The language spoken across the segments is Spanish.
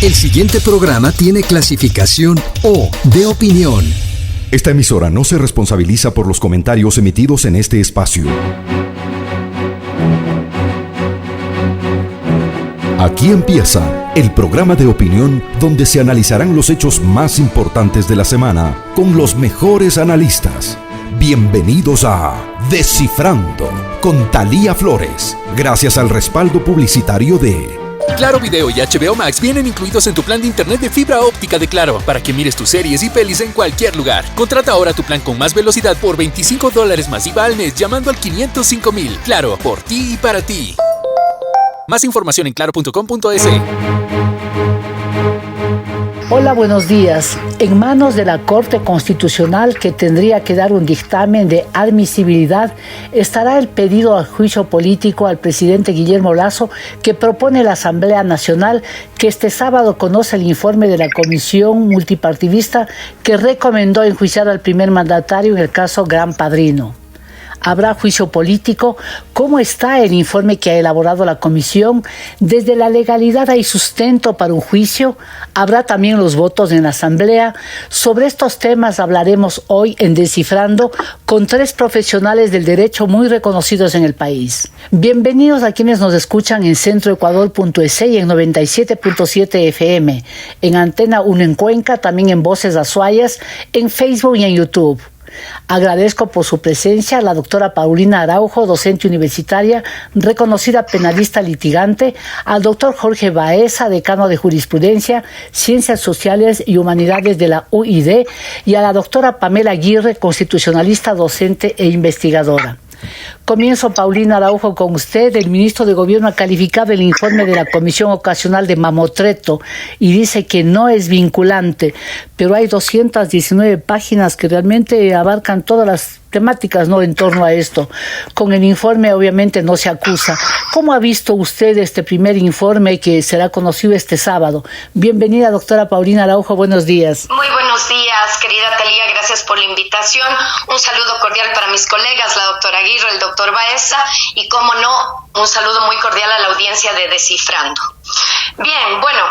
El siguiente programa tiene clasificación O de opinión. Esta emisora no se responsabiliza por los comentarios emitidos en este espacio. Aquí empieza el programa de opinión donde se analizarán los hechos más importantes de la semana con los mejores analistas. Bienvenidos a Descifrando con Thalía Flores, gracias al respaldo publicitario de Claro Video y HBO Max vienen incluidos en tu plan de internet de fibra óptica de Claro para que mires tus series y pelis en cualquier lugar. Contrata ahora tu plan con más velocidad por $25 más IVA al mes llamando al 505,000. Claro, por ti y para ti. Más información en claro.com.es. Hola, buenos días. En manos de la Corte Constitucional, que tendría que dar un dictamen de admisibilidad, estará el pedido a juicio político al presidente Guillermo Lasso, que propone la Asamblea Nacional, que este sábado conoce el informe de la Comisión Multipartidista que recomendó enjuiciar al primer mandatario en el caso Gran Padrino. ¿Habrá juicio político? ¿Cómo está el informe que ha elaborado la comisión? ¿Desde la legalidad hay sustento para un juicio? ¿Habrá también los votos en la asamblea? Sobre estos temas hablaremos hoy en Descifrando con tres profesionales del derecho muy reconocidos en el país. Bienvenidos a quienes nos escuchan en centroecuador.es y en 97.7 FM, en Antena 1 en Cuenca, también en Voces Azuayas, en Facebook y en YouTube. Agradezco por su presencia a la doctora Paulina Araujo, docente universitaria, reconocida penalista litigante, al doctor Jorge Baeza, decano de Jurisprudencia, Ciencias Sociales y Humanidades de la UID, y a la doctora Pamela Aguirre, constitucionalista, docente e investigadora. Comienzo, Paulina Araujo, con usted. El ministro de Gobierno ha calificado el informe de la Comisión Ocasional de Mamotreto y dice que no es vinculante, pero hay 219 páginas que realmente abarcan todas las temáticas, ¿no?, en torno a esto. Con el informe obviamente no se acusa. ¿Cómo ha visto usted este primer informe que será conocido este sábado? Bienvenida, doctora Paulina Araujo, buenos días. Muy buenos días, querida Thalía, gracias por la invitación. Un saludo cordial para mis colegas, la doctora Aguirre, el doctor Baeza, y cómo no, un saludo muy cordial a la audiencia de Descifrando. Bien, bueno,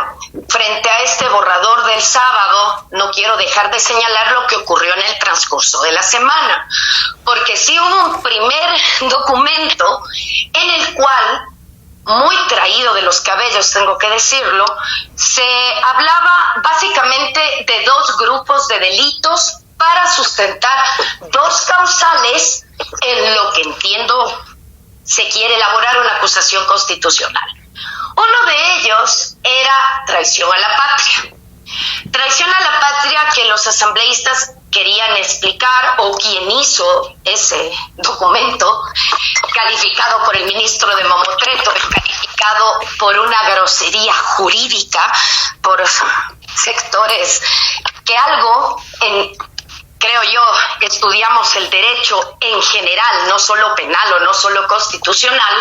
frente a este borrador del sábado, no quiero dejar de señalar lo que ocurrió en el transcurso de la semana, porque sí hubo un primer documento en el cual, muy traído de los cabellos, tengo que decirlo, se hablaba básicamente de dos grupos de delitos para sustentar dos causales en lo que entiendo se quiere elaborar una acusación constitucional. Uno de ellos era traición a la patria. Traición a la patria que los asambleístas querían explicar, o quien hizo ese documento, calificado por el ministro de Mamotreto, calificado por una grosería jurídica por sectores que algo creo yo, estudiamos el derecho en general, no solo penal o no solo constitucional,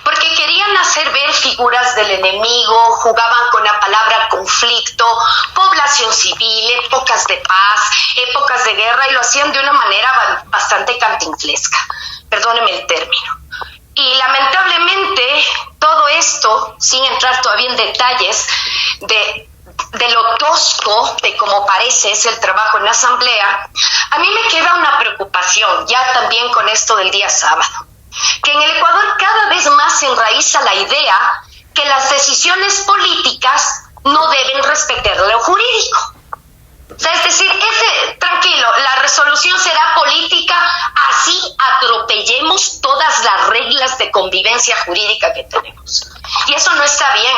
porque querían hacer ver figuras del enemigo, jugaban con la palabra conflicto, población civil, épocas de paz, épocas de guerra, y lo hacían de una manera bastante cantinflesca, perdóneme el término. Y lamentablemente todo esto, sin entrar todavía en detalles de lo tosco, de cómo parece es el trabajo en la asamblea, a mí me queda una preocupación ya también con esto del día sábado, que en el Ecuador cada vez más se enraiza la idea que las decisiones políticas no deben respetar lo jurídico. O sea, es decir, tranquilo, la resolución será política, así atropellemos todas las reglas de convivencia jurídica que tenemos. Y eso no está bien,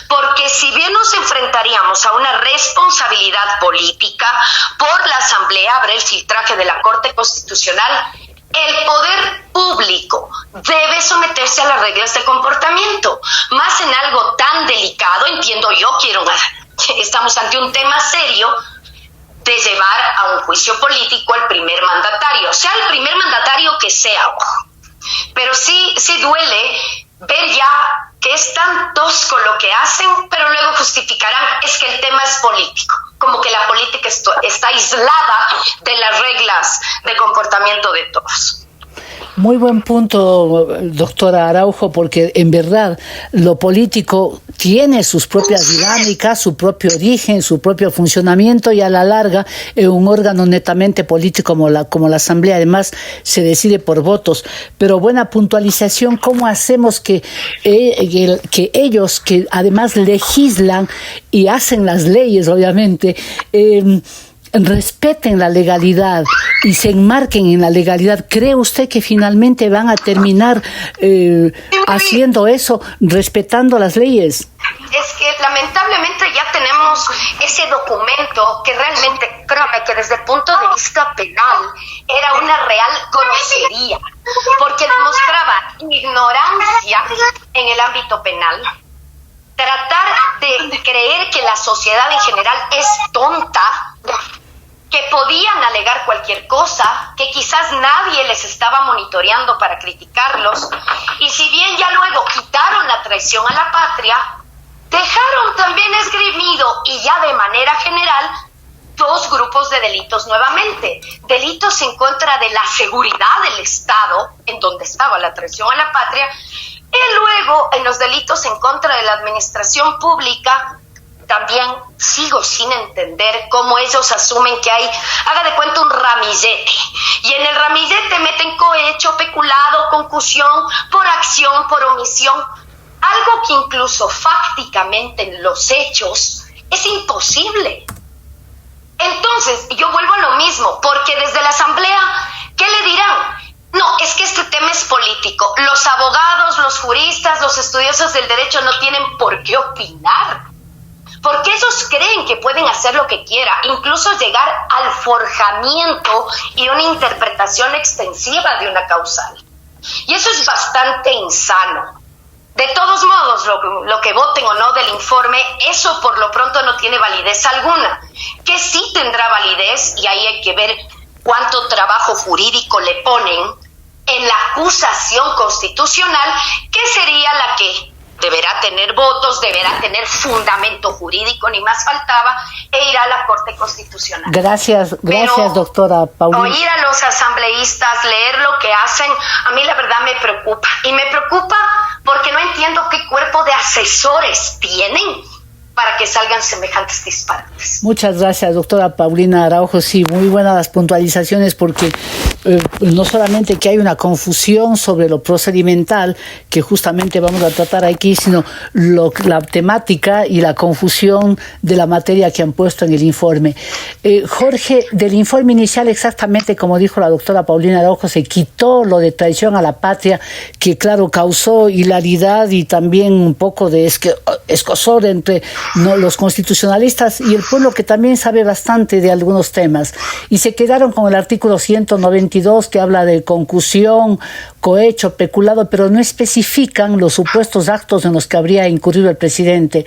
porque si bien nos enfrentaríamos a una responsabilidad política por la Asamblea, habrá el filtraje de la Corte Constitucional, el poder público debe someterse a las reglas de comportamiento, más en algo tan delicado, entiendo yo, estamos ante un tema serio, de llevar a un juicio político al primer mandatario, sea el primer mandatario que sea, pero sí duele ver ya que es tan tosco lo que hacen, pero luego justificarán, es que el tema es político, como que la política está aislada de las reglas de comportamiento de todos. Muy buen punto, doctora Araujo, porque en verdad lo político tiene sus propias dinámicas, su propio origen, su propio funcionamiento, y a la larga en un órgano netamente político como la Asamblea, además se decide por votos. Pero buena puntualización, ¿cómo hacemos que ellos, que además legislan y hacen las leyes, obviamente, respeten la legalidad y se enmarquen en la legalidad? ¿Cree usted que finalmente van a terminar haciendo eso, respetando las leyes? Es que lamentablemente ya tenemos ese documento que realmente, créame, que desde el punto de vista penal era una real grosería, porque demostraba ignorancia en el ámbito penal, tratar de creer que la sociedad en general es tonta, que podían alegar cualquier cosa, que quizás nadie les estaba monitoreando para criticarlos, y si bien ya luego quitaron la traición a la patria, dejaron también esgrimido, y ya de manera general, dos grupos de delitos nuevamente. Delitos en contra de la seguridad del Estado, en donde estaba la traición a la patria, y luego en los delitos en contra de la administración pública. También sigo sin entender cómo ellos asumen que hay, haga de cuenta, un ramillete. Y en el ramillete meten cohecho, peculado, concusión, por acción, por omisión. Algo que incluso fácticamente en los hechos es imposible. Entonces, yo vuelvo a lo mismo, porque desde la Asamblea, ¿qué le dirán? No, es que este tema es político. Los abogados, los juristas, los estudiosos del derecho no tienen por qué opinar. Porque ellos creen que pueden hacer lo que quiera, incluso llegar al forjamiento y una interpretación extensiva de una causal. Y eso es bastante insano. De todos modos, lo que voten o no del informe, eso por lo pronto no tiene validez alguna. Que sí tendrá validez, y ahí hay que ver cuánto trabajo jurídico le ponen en la acusación constitucional, que sería la que deberá tener votos, deberá tener fundamento jurídico, ni más faltaba, e irá a la Corte Constitucional. Gracias, doctora Paulina. Oír a los asambleístas, leer lo que hacen, a mí la verdad me preocupa. Y me preocupa porque no entiendo qué cuerpo de asesores tienen para que salgan semejantes disparates. Muchas gracias, doctora Paulina Araujo. Sí, muy buenas las puntualizaciones, porque no solamente que hay una confusión sobre lo procedimental, que justamente vamos a tratar aquí, sino la temática y la confusión de la materia que han puesto en el informe. Jorge, del informe inicial, exactamente como dijo la doctora Paulina Araujo, se quitó lo de traición a la patria, que claro, causó hilaridad y también un poco de escozor entre los constitucionalistas y el pueblo, que también sabe bastante de algunos temas, y se quedaron con el artículo 192, que habla de concusión, cohecho, peculado, pero no especifican los supuestos actos en los que habría incurrido el presidente.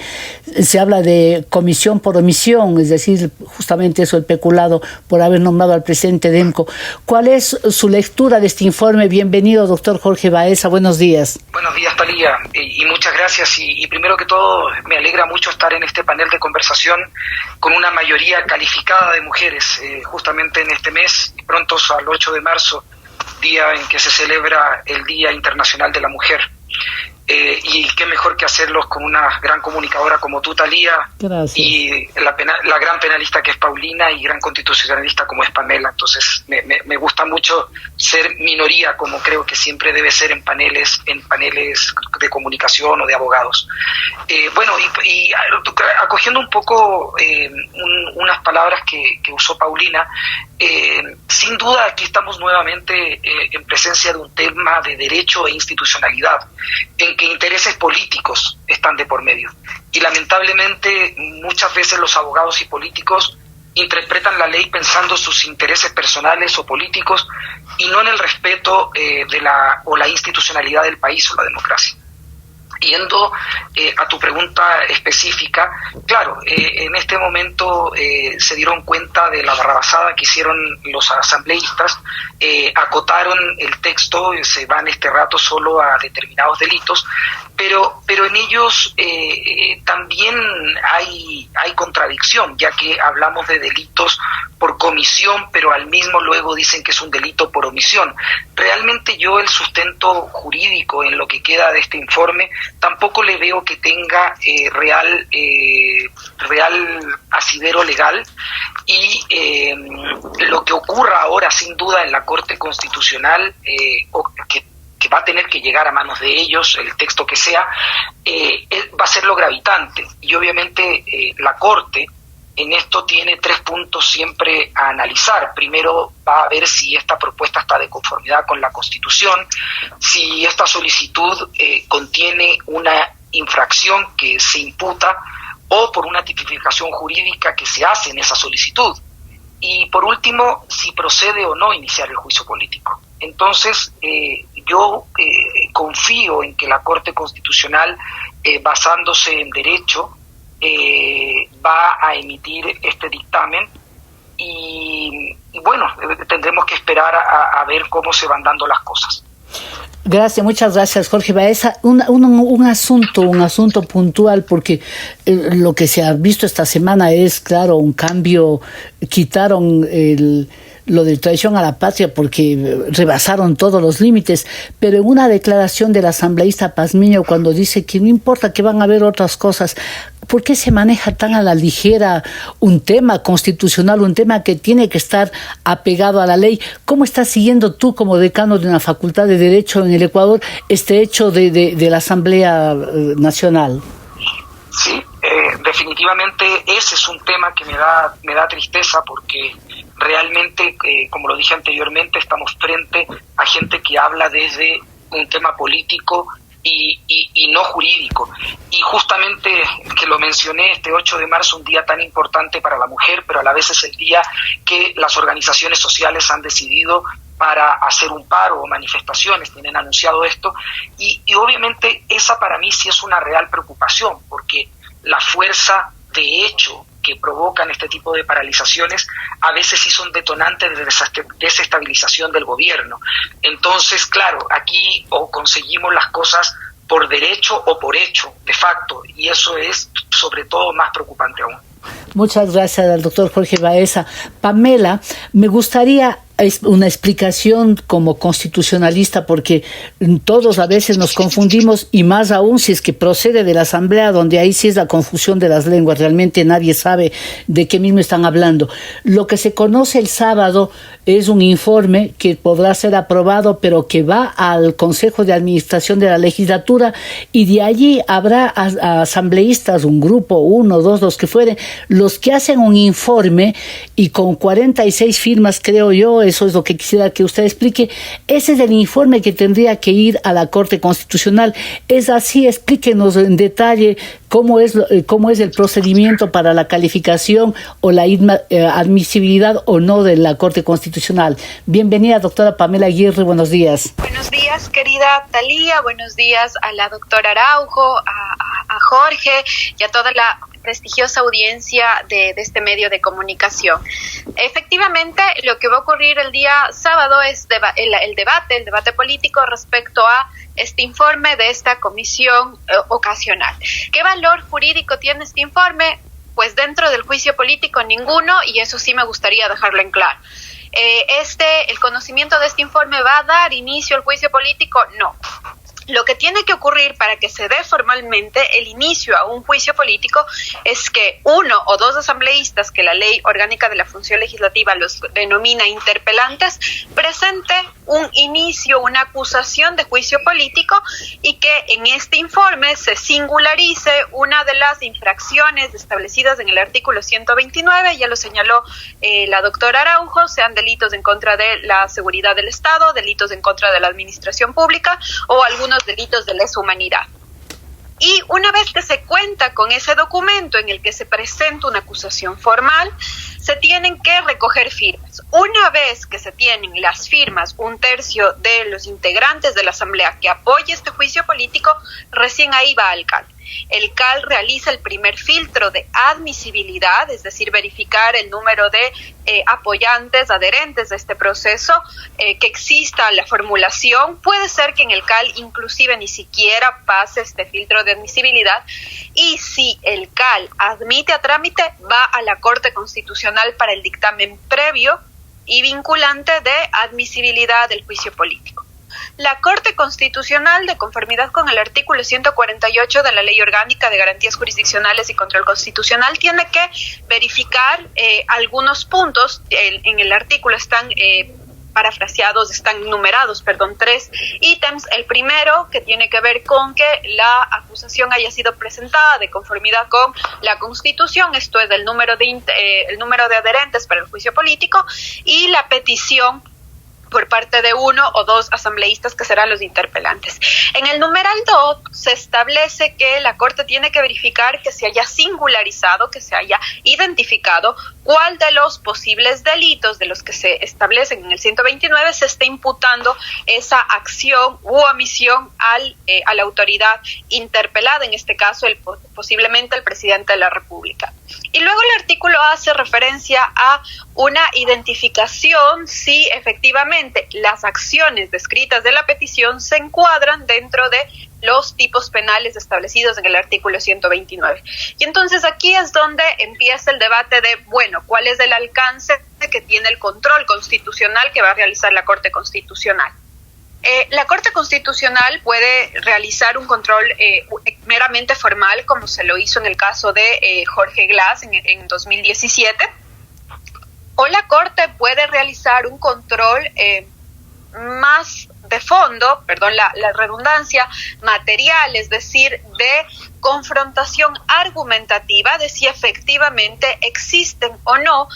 Se habla de comisión por omisión, es decir, justamente eso, el peculado, por haber nombrado al presidente Demco. ¿Cuál es su lectura de este informe? Bienvenido, doctor Jorge Baeza, buenos días. Buenos días, Talía, y muchas gracias. Y primero que todo, me alegra mucho estar en este panel de conversación con una mayoría calificada de mujeres, justamente en este mes, prontos al 8 de marzo, día en que se celebra el Día Internacional de la Mujer. Y qué mejor que hacerlos con una gran comunicadora como tú, Talía. Gracias. Y la gran penalista que es Paulina, y gran constitucionalista como es Pamela. Entonces me gusta mucho ser minoría, como creo que siempre debe ser en paneles de comunicación o de abogados. Y acogiendo un poco unas palabras que usó Paulina, sin duda aquí estamos nuevamente en presencia de un tema de derecho e institucionalidad, en que intereses políticos están de por medio. Y lamentablemente muchas veces los abogados y políticos interpretan la ley pensando sus intereses personales o políticos y no en el respeto de la institucionalidad del país o la democracia. Yendo a tu pregunta específica, claro, en este momento se dieron cuenta de la barrabasada que hicieron los asambleístas, acotaron el texto, se van este rato solo a determinados delitos, pero en ellos también hay contradicción, ya que hablamos de delitos por comisión, pero al mismo luego dicen que es un delito por omisión. Realmente yo el sustento jurídico en lo que queda de este informe tampoco le veo que tenga real asidero legal, y lo que ocurra ahora sin duda en la Corte Constitucional, que va a tener que llegar a manos de ellos, el texto que sea, va a ser lo gravitante. Y obviamente la Corte en esto tiene 3 puntos siempre a analizar. Primero, va a ver si esta propuesta está de conformidad con la Constitución, si esta solicitud contiene una infracción que se imputa o por una tipificación jurídica que se hace en esa solicitud. Y por último, si procede o no iniciar el juicio político. Entonces, yo confío en que la Corte Constitucional, basándose en derecho, va a emitir este dictamen, y bueno, tendremos que esperar a ver cómo se van dando las cosas. Gracias, muchas gracias, Jorge Baeza. Un asunto puntual, porque lo que se ha visto esta semana es, claro, un cambio. Quitaron lo de traición a la patria porque rebasaron todos los límites, pero en una declaración del asambleísta Pazmiño, cuando dice que no importa, que van a haber otras cosas, ¿por qué se maneja tan a la ligera un tema constitucional, un tema que tiene que estar apegado a la ley? ¿Cómo estás siguiendo tú, como decano de una facultad de Derecho en el Ecuador, este hecho de la Asamblea Nacional? Sí, definitivamente ese es un tema que me da tristeza, porque realmente, como lo dije anteriormente, estamos frente a gente que habla desde un tema político y no jurídico. Y justamente, que lo mencioné, este 8 de marzo, un día tan importante para la mujer, pero a la vez es el día que las organizaciones sociales han decidido para hacer un paro o manifestaciones, tienen anunciado esto, y obviamente esa para mí sí es una real preocupación, porque la fuerza de hecho que provocan este tipo de paralizaciones a veces sí son detonantes de desestabilización del gobierno. Entonces, claro, aquí o conseguimos las cosas por derecho o por hecho, de facto, y eso es sobre todo más preocupante aún. Muchas gracias al doctor Jorge Baeza. Pamela, me gustaría una explicación como constitucionalista, porque todos a veces nos confundimos, y más aún si es que procede de la Asamblea, donde ahí sí es la confusión de las lenguas, realmente nadie sabe de qué mismo están hablando. Lo que se conoce el sábado es un informe que podrá ser aprobado, pero que va al Consejo de Administración de la Legislatura, y de allí habrá asambleístas, un grupo, 1, 2, los que fueren, los que hacen un informe, y con 46 firmas, creo yo. Eso es lo que quisiera que usted explique. Ese es el informe que tendría que ir a la Corte Constitucional. ¿Es así? Explíquenos en detalle cómo es el procedimiento para la calificación o la admisibilidad o no de la Corte Constitucional. Bienvenida, doctora Pamela Aguirre, buenos días. Buenos días, querida Talía, buenos días a la doctora Araujo, a Jorge y a toda la prestigiosa audiencia de este medio de comunicación. Efectivamente, lo que va a ocurrir el día sábado es el debate político respecto a este informe de esta comisión ocasional. ¿Qué valor jurídico tiene este informe? Pues dentro del juicio político ninguno, y eso sí me gustaría dejarlo en claro. ¿El conocimiento de este informe va a dar inicio al juicio político? No. Lo que tiene que ocurrir para que se dé formalmente el inicio a un juicio político es que 1 o 2 asambleístas, que la Ley Orgánica de la Función Legislativa los denomina interpelantes, presente un inicio, una acusación de juicio político, y que en este informe se singularice una de las infracciones establecidas en el artículo 129, ya lo señaló la doctora Araujo, sean delitos en contra de la seguridad del Estado, delitos en contra de la administración pública o algunos delitos de lesa humanidad. Y una vez que se cuenta con ese documento en el que se presenta una acusación formal, se tienen que recoger firmas. Una vez que se tienen las firmas, 1/3 de los integrantes de la Asamblea que apoya este juicio político, recién ahí va al CAL. El CAL realiza el primer filtro de admisibilidad, es decir, verificar el número de apoyantes, adherentes de este proceso, que exista la formulación. Puede ser que en el CAL inclusive ni siquiera pase este filtro de admisibilidad, y si el CAL admite a trámite, va a la Corte Constitucional para el dictamen previo y vinculante de admisibilidad del juicio político. la Corte Constitucional, de conformidad con el artículo 148 de la Ley Orgánica de Garantías Jurisdiccionales y Control Constitucional, tiene que verificar algunos puntos. En el artículo están parafraseados, están numerados, 3 ítems. El primero, que tiene que ver con que la acusación haya sido presentada de conformidad con la Constitución, esto es el número de adherentes para el juicio político, y la petición por parte de uno o dos asambleístas que serán los interpelantes. En el numeral 2 se establece que la Corte tiene que verificar que se haya singularizado, que se haya identificado cuál de los posibles delitos de los que se establecen en el 129 se está imputando esa acción u omisión a la autoridad interpelada, en este caso posiblemente el presidente de la República. Y luego el artículo hace referencia a una identificación si efectivamente las acciones descritas de la petición se encuadran dentro de los tipos penales establecidos en el artículo 129. Y entonces aquí es donde empieza el debate de, bueno, ¿cuál es el alcance que tiene el control constitucional que va a realizar la Corte Constitucional? La Corte Constitucional puede realizar un control meramente formal, como se lo hizo en el caso de Jorge Glass en 2017, o la Corte puede realizar un control más de fondo, la redundancia, material, es decir, de confrontación argumentativa de si efectivamente existen o no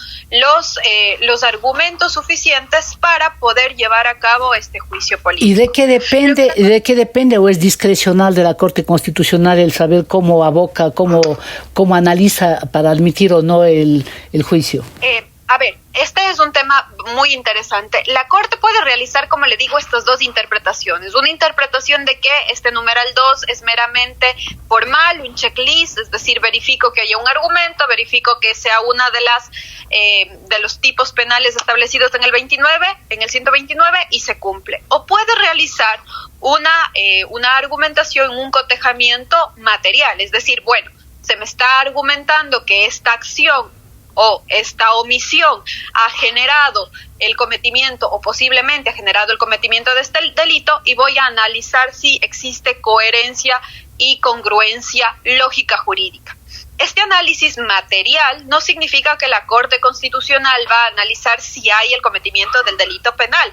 los argumentos suficientes para poder llevar a cabo este juicio político. ¿Y de qué depende o es discrecional de la Corte Constitucional el saber cómo aboca, cómo analiza para admitir o no el juicio? Este es un tema muy interesante. La Corte puede realizar, como le digo, estas dos interpretaciones. Una interpretación de que este numeral 2 es meramente formal, un checklist, es decir, verifico que haya un argumento, verifico que sea una de los tipos penales establecidos en el 129 y se cumple. O puede realizar una argumentación, un cotejamiento material, es decir, bueno, se me está argumentando que esta acción o esta omisión ha generado el cometimiento o posiblemente ha generado el cometimiento de este delito y voy a analizar si existe coherencia y congruencia lógica jurídica. Este análisis material no significa que la Corte Constitucional va a analizar si hay el cometimiento del delito penal.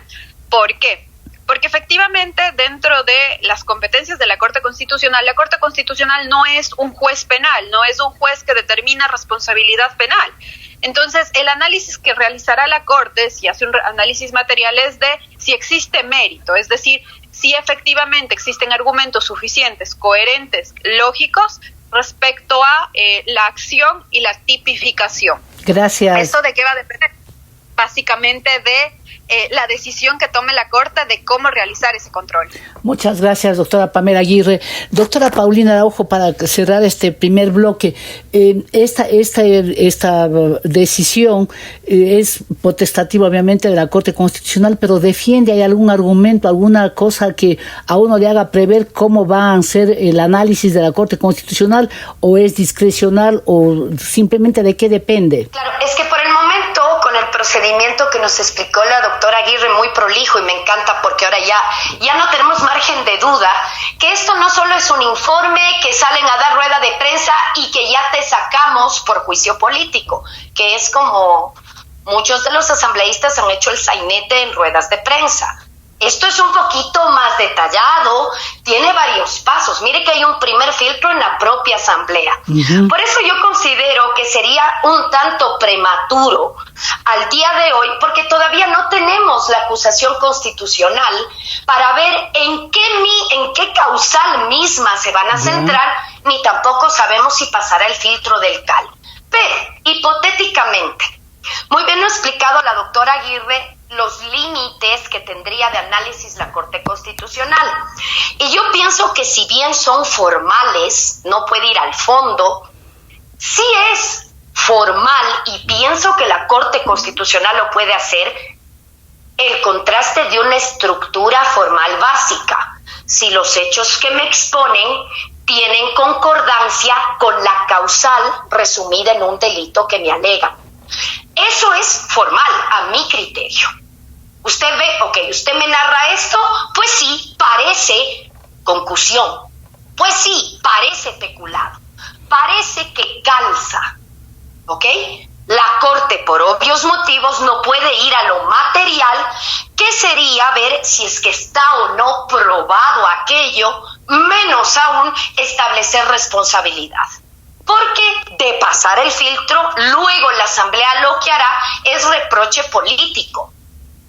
¿Por qué? Porque efectivamente dentro de las competencias de la Corte Constitucional no es un juez penal, no es un juez que determina responsabilidad penal. Entonces, el análisis que realizará la Corte, si hace un análisis material, es de si existe mérito, es decir, si efectivamente existen argumentos suficientes, coherentes, lógicos, respecto a la acción y la tipificación. Gracias. ¿Esto de qué va a depender? Básicamente de la decisión que tome la Corte de cómo realizar ese control. Muchas gracias, doctora Pamela Aguirre. Doctora Paulina Araujo, para cerrar este primer bloque, esta decisión es potestativa obviamente de la Corte Constitucional, pero ¿hay algún argumento, alguna cosa que a uno le haga prever cómo va a ser el análisis de la Corte Constitucional, o es discrecional, o simplemente de qué depende? Claro, es que por el momento, con el procedimiento que nos explicó la doctora Aguirre, muy prolijo, y me encanta porque ahora ya no tenemos margen de duda que esto no solo es un informe que salen a dar rueda de prensa y que ya te sacamos por juicio político, que es como muchos de los asambleístas han hecho el sainete en ruedas de prensa. Esto es un poquito más detallado, tiene varios pasos. Mire que hay un primer filtro en la propia asamblea. Uh-huh. Por eso yo considero que sería un tanto prematuro al día de hoy, porque todavía no tenemos la acusación constitucional para ver en qué causal misma se van a centrar, ni tampoco sabemos si pasará el filtro del CAL. Pero, hipotéticamente, muy bien lo ha explicado la doctora Aguirre, los límites que tendría de análisis la Corte Constitucional. Y yo pienso que si bien son formales, no puede ir al fondo, sí es formal, y pienso que la Corte Constitucional lo puede hacer, el contraste de una estructura formal básica. Si los hechos que me exponen tienen concordancia con la causal resumida en un delito que me alegan. Eso es formal, a mi criterio. Usted ve, ok, usted me narra esto, pues sí, parece concusión, pues sí, parece peculado, parece que calza, ¿ok? La Corte, por obvios motivos, no puede ir a lo material, que sería ver si es que está o no probado aquello, menos aún establecer responsabilidad. Porque de pasar el filtro, luego la Asamblea lo que hará es reproche político.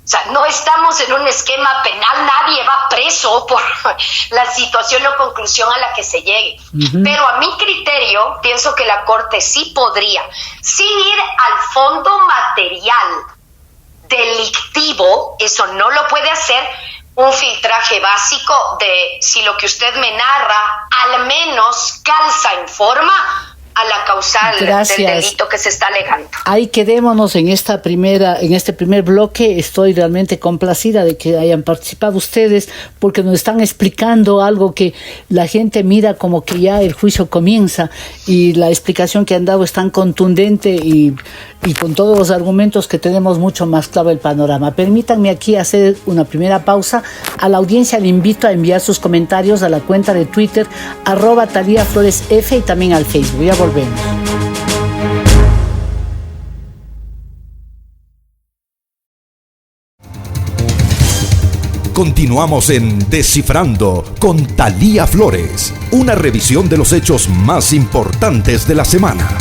O sea, no estamos en un esquema penal, nadie va preso por la situación o conclusión a la que se llegue. Pero a mi criterio, pienso que la Corte sí podría, sin ir al fondo material delictivo, eso no lo puede hacer, un filtraje básico de si lo que usted me narra al menos calza en forma a la causal del delito que se está alegando. Ahí quedémonos en este primer bloque. Estoy realmente complacida de que hayan participado ustedes, porque nos están explicando algo que la gente mira como que ya el juicio comienza, y la explicación que han dado es tan contundente y con todos los argumentos que tenemos mucho más claro el panorama. Permítanme aquí hacer una primera pausa. A la audiencia le invito a enviar sus comentarios a la cuenta de Twitter @TaliaFloresF y también al Facebook. Ya volvemos. Continuamos en Descifrando con Talía Flores, una revisión de los hechos más importantes de la semana.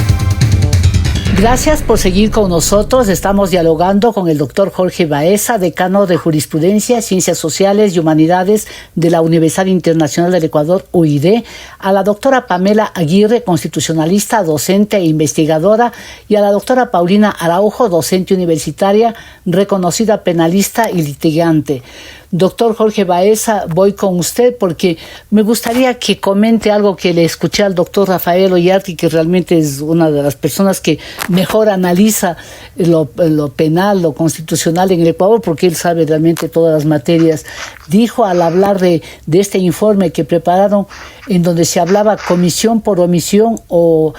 Gracias por seguir con nosotros. Estamos dialogando con el doctor Jorge Baeza, decano de Jurisprudencia, Ciencias Sociales y Humanidades de la Universidad Internacional del Ecuador, UID, a la doctora Pamela Aguirre, constitucionalista, docente e investigadora, y a la doctora Paulina Araujo, docente universitaria, reconocida penalista y litigante. Doctor Jorge Baeza, voy con usted porque me gustaría que comente algo que le escuché al doctor Rafael Ollarqui, que realmente es una de las personas que mejor analiza lo penal, lo constitucional en el Ecuador, porque él sabe realmente todas las materias. Dijo al hablar de este informe que prepararon, en donde se hablaba comisión por omisión, o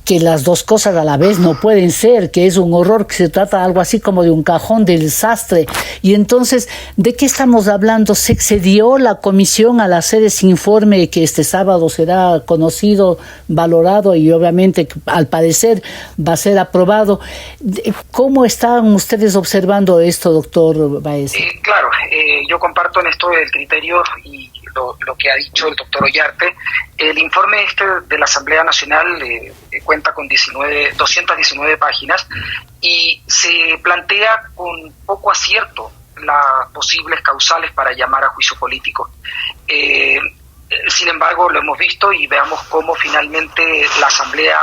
que las dos cosas a la vez no pueden ser, que es un horror, que se trata algo así como de un cajón del desastre. Y entonces, ¿de qué estamos hablando? ¿Se excedió la comisión al hacer ese informe que este sábado será conocido, valorado y obviamente al parecer va a ser aprobado? ¿Cómo están ustedes observando esto, doctor Baeza? Claro, yo comparto en esto el criterio y lo que ha dicho el doctor Ollarte. El informe de la Asamblea Nacional cuenta con 219 páginas y se plantea con poco acierto las posibles causales para llamar a juicio político. Sin embargo, lo hemos visto y veamos cómo finalmente la Asamblea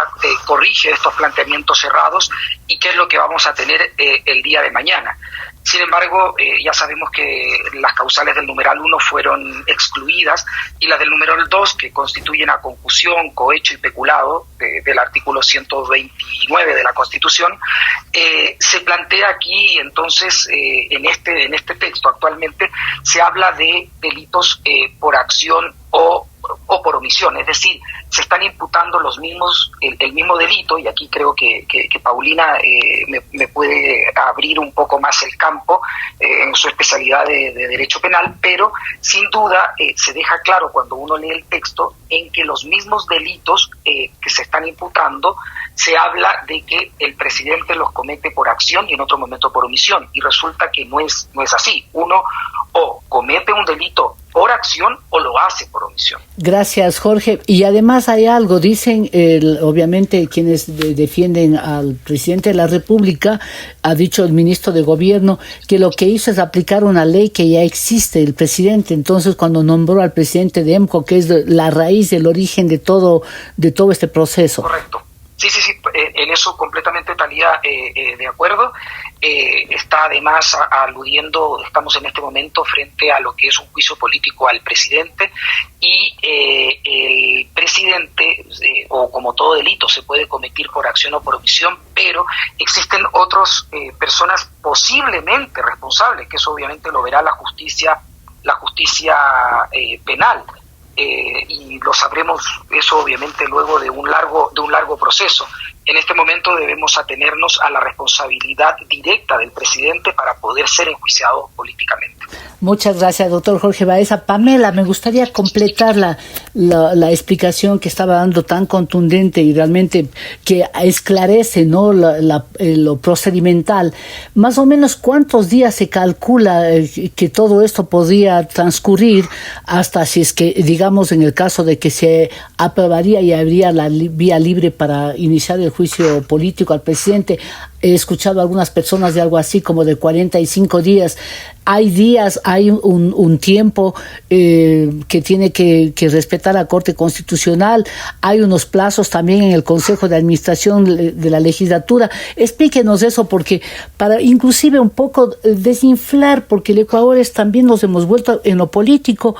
corrige estos planteamientos cerrados y qué es lo que vamos a tener el día de mañana. Sin embargo, ya sabemos que las causales del numeral 1 fueron excluidas y las del numeral 2, que constituyen a concusión, cohecho y peculado del artículo 129 de la Constitución, se plantea aquí, entonces, en este texto actualmente se habla de delitos por acción o por omisión, es decir, se están imputando los mismos, el mismo delito, y aquí creo que Paulina me puede abrir un poco más el campo en su especialidad de derecho penal, pero sin duda se deja claro cuando uno lee el texto en que los mismos delitos que se están imputando, se habla de que el presidente los comete por acción y en otro momento por omisión, y resulta que no es así. Uno o comete un delito por acción o lo hace por omisión. Gracias, Jorge. Y además hay algo, dicen, obviamente quienes defienden al presidente de la República, ha dicho el ministro de Gobierno, que lo que hizo es aplicar una ley que ya existe, el presidente. Entonces, cuando nombró al presidente de EMCO, que es la raíz, el origen de todo este proceso. Correcto. Sí, en eso completamente Talía de acuerdo. Está además aludiendo, estamos en este momento frente a lo que es un juicio político al presidente y el presidente, o como todo delito, se puede cometer por acción o por omisión, pero existen otras personas posiblemente responsables, que eso obviamente lo verá la justicia penal. Y lo sabremos eso obviamente luego de un largo proceso. En este momento debemos atenernos a la responsabilidad directa del presidente para poder ser enjuiciado políticamente. Muchas gracias, doctor Jorge Baeza. Pamela, me gustaría completar la explicación que estaba dando tan contundente y realmente que esclarece, ¿no?, lo procedimental. Más o menos, ¿cuántos días se calcula que todo esto podría transcurrir hasta, si es que, digamos, en el caso de que se aprobaría y habría la vía libre para iniciar el juicio político al presidente? He escuchado a algunas personas de algo así como de 45 días. Hay días, hay un tiempo que tiene que respetar la Corte Constitucional. Hay unos plazos también en el Consejo de Administración de la Legislatura. Explíquenos eso, porque para inclusive un poco desinflar, porque el Ecuador también nos hemos vuelto en lo político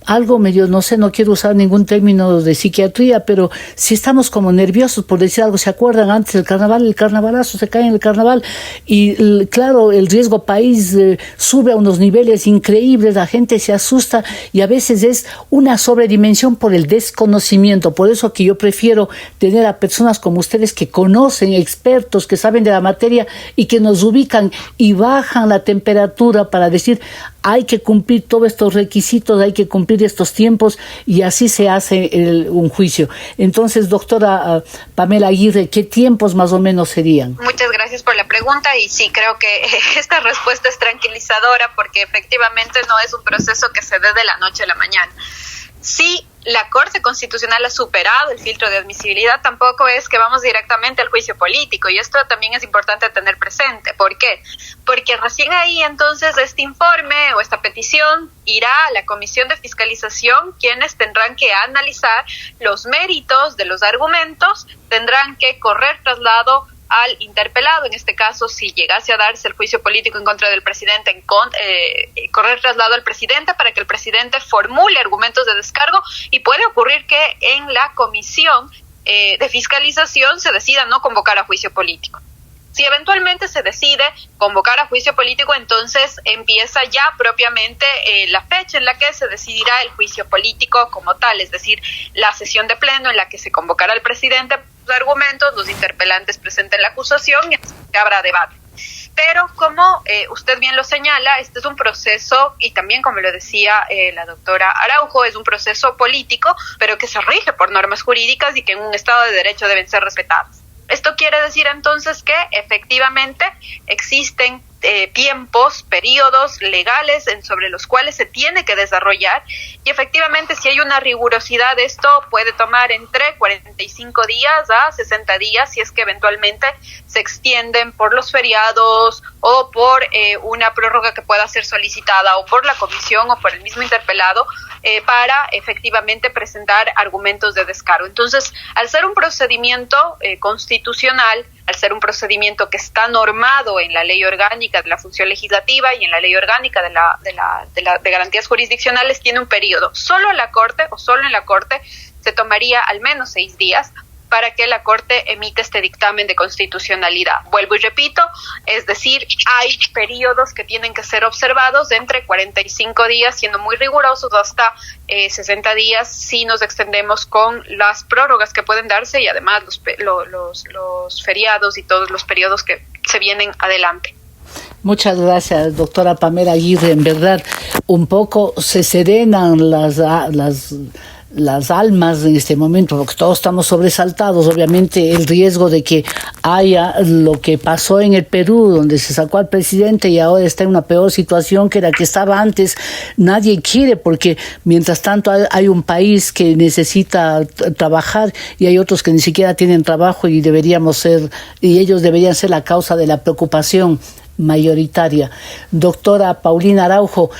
algo medio, no sé, no quiero usar ningún término de psiquiatría, pero si estamos como nerviosos por decir algo. ¿Se acuerdan antes del carnaval? El carnavalazo, se cae en el carnaval y claro, el riesgo país sube a unos niveles increíbles, la gente se asusta y a veces es una sobredimensión por el desconocimiento. Por eso que yo prefiero tener a personas como ustedes que conocen, expertos, que saben de la materia y que nos ubican y bajan la temperatura para decir: hay que cumplir todos estos requisitos, hay que cumplir estos tiempos, y así se hace un juicio. Entonces, doctora Pamela Aguirre, ¿qué tiempos más o menos serían? Muchas gracias por la pregunta, y sí, creo que esta respuesta es tranquilizadora, porque efectivamente no es un proceso que se dé de la noche a la mañana. Sí, la Corte Constitucional ha superado el filtro de admisibilidad, tampoco es que vamos directamente al juicio político, y esto también es importante tener presente. ¿Por qué? Porque recién ahí entonces este informe o esta petición irá a la Comisión de Fiscalización, quienes tendrán que analizar los méritos de los argumentos, tendrán que correr traslado al interpelado, en este caso, si llegase a darse el juicio político en contra del presidente, correr traslado al presidente para que el presidente formule argumentos de descargo, y puede ocurrir que en la comisión de fiscalización se decida no convocar a juicio político. Si eventualmente se decide convocar a juicio político, entonces empieza ya propiamente la fecha en la que se decidirá el juicio político como tal, es decir, la sesión de pleno en la que se convocará al presidente, los argumentos, los interpelantes presenten la acusación y habrá debate. Pero como usted bien lo señala, este es un proceso, y también como lo decía la doctora Araujo, es un proceso político, pero que se rige por normas jurídicas y que en un Estado de Derecho deben ser respetadas. Esto quiere decir entonces que efectivamente existen tiempos, periodos legales sobre los cuales se tiene que desarrollar, y efectivamente si hay una rigurosidad, esto puede tomar entre 45 días a 60 días si es que eventualmente se extienden por los feriados o por una prórroga que pueda ser solicitada o por la comisión o por el mismo interpelado para efectivamente presentar argumentos de descargo. Entonces, al ser un procedimiento constitucional, al ser un procedimiento que está normado en la Ley Orgánica de la Función Legislativa y en la Ley Orgánica de Garantías Jurisdiccionales, tiene un periodo. Solo en la Corte se tomaría al menos 6 días para que la Corte emita este dictamen de constitucionalidad. Vuelvo y repito, es decir, hay periodos que tienen que ser observados de entre 45 días, siendo muy rigurosos, hasta 60 días si nos extendemos con las prórrogas que pueden darse, y además los feriados y todos los periodos que se vienen adelante. Muchas gracias, doctora Pamela Aguirre. En verdad, un poco se serenan las almas en este momento, porque todos estamos sobresaltados. Obviamente el riesgo de que haya lo que pasó en el Perú, donde se sacó al presidente y ahora está en una peor situación que la que estaba antes, nadie quiere, porque mientras tanto hay un país que necesita trabajar y hay otros que ni siquiera tienen trabajo, y ellos deberían ser la causa de la preocupación mayoritaria. Doctora Paulina Araujo,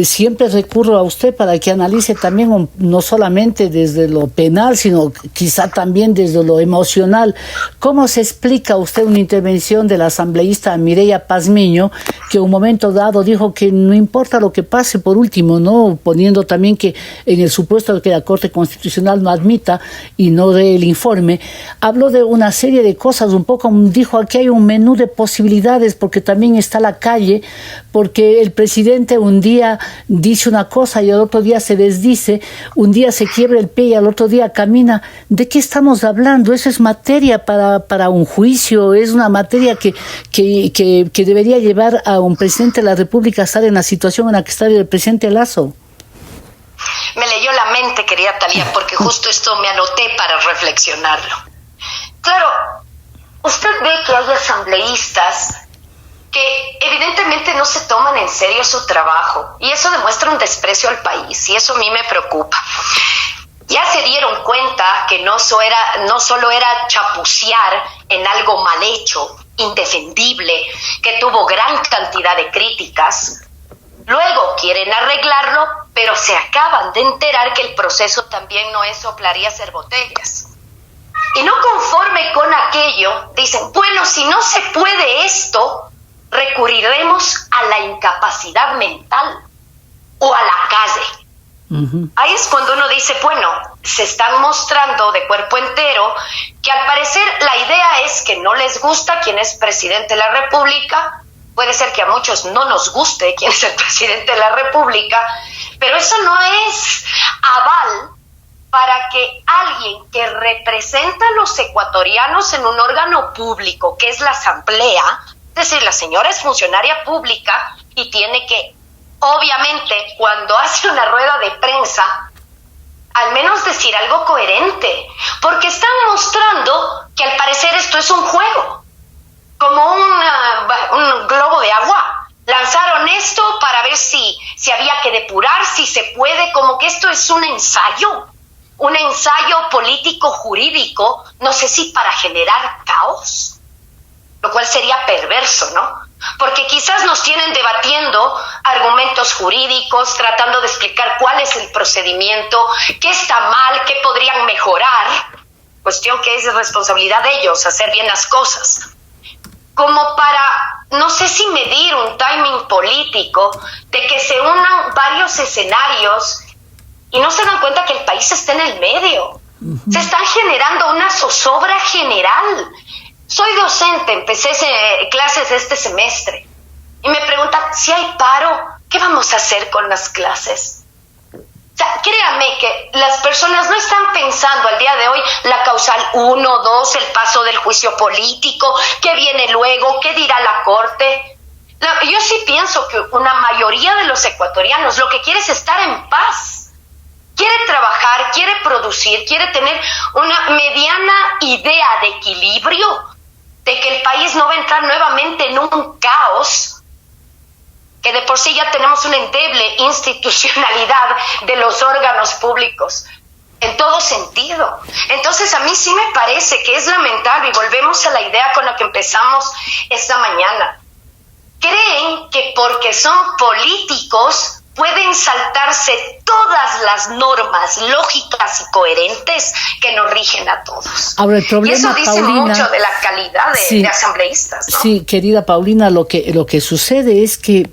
siempre recurro a usted para que analice también no solamente desde lo penal, sino quizá también desde lo emocional. ¿Cómo se explica usted una intervención de la asambleísta Mireya Pazmiño, que en un momento dado dijo que no importa lo que pase, por último, no poniendo también que en el supuesto de que la Corte Constitucional no admita y no dé el informe, habló de una serie de cosas, un poco dijo: aquí hay un menú de posibilidades, porque también también está la calle, porque el presidente un día dice una cosa y al otro día se desdice, un día se quiebra el pie y al otro día camina. ¿De qué estamos hablando? Eso es materia para un juicio, es una materia que debería llevar a un presidente de la República a estar en la situación en la que está el presidente Lasso. Me leyó la mente, querida Thalía, porque justo esto me anoté para reflexionarlo. Claro, usted ve que hay asambleístas que evidentemente no se toman en serio su trabajo, y eso demuestra un desprecio al país, y eso a mí me preocupa. Ya se dieron cuenta que no solo era chapucear en algo mal hecho, indefendible, que tuvo gran cantidad de críticas. Luego quieren arreglarlo, pero se acaban de enterar que el proceso también no es soplar y hacer botellas. Y no conforme con aquello, dicen, bueno, si no se puede esto, recurriremos a la incapacidad mental o a la calle. Uh-huh. Ahí es cuando uno dice, bueno, se están mostrando de cuerpo entero que al parecer la idea es que no les gusta quien es presidente de la República. Puede ser que a muchos no nos guste quién es el presidente de la República, pero eso no es aval para que alguien que representa a los ecuatorianos en un órgano público, que es la Asamblea, es decir, la señora es funcionaria pública y tiene que, obviamente, cuando hace una rueda de prensa, al menos decir algo coherente, porque están mostrando que al parecer esto es un juego, como un globo de agua. Lanzaron esto para ver si había que depurar, si se puede, como que esto es un ensayo político jurídico, no sé si para generar caos, lo cual sería perverso, ¿no? Porque quizás nos tienen debatiendo argumentos jurídicos, tratando de explicar cuál es el procedimiento, qué está mal, qué podrían mejorar, cuestión que es responsabilidad de ellos, hacer bien las cosas. Como para, no sé si medir un timing político de que se unan varios escenarios y no se dan cuenta que el país está en el medio. Uh-huh. Se están generando una zozobra general. Soy docente, empecé clases este semestre y me preguntan, si hay paro, ¿qué vamos a hacer con las clases? O sea, créanme que las personas no están pensando al día de hoy la causal 1, 2, el paso del juicio político, qué viene luego, qué dirá la Corte. Yo sí pienso que una mayoría de los ecuatorianos lo que quiere es estar en paz. Quiere trabajar, quiere producir, quiere tener una mediana idea de equilibrio, de que el país no va a entrar nuevamente en un caos, que de por sí ya tenemos una endeble institucionalidad de los órganos públicos, en todo sentido. Entonces a mí sí me parece que es lamentable, y volvemos a la idea con la que empezamos esta mañana. Creen que porque son políticos pueden saltarse todas las normas lógicas y coherentes que nos rigen a todos. Ahora, el problema, y eso dice Paulina, mucho de la calidad de asambleístas, ¿no? Sí, querida Paulina, lo que sucede es que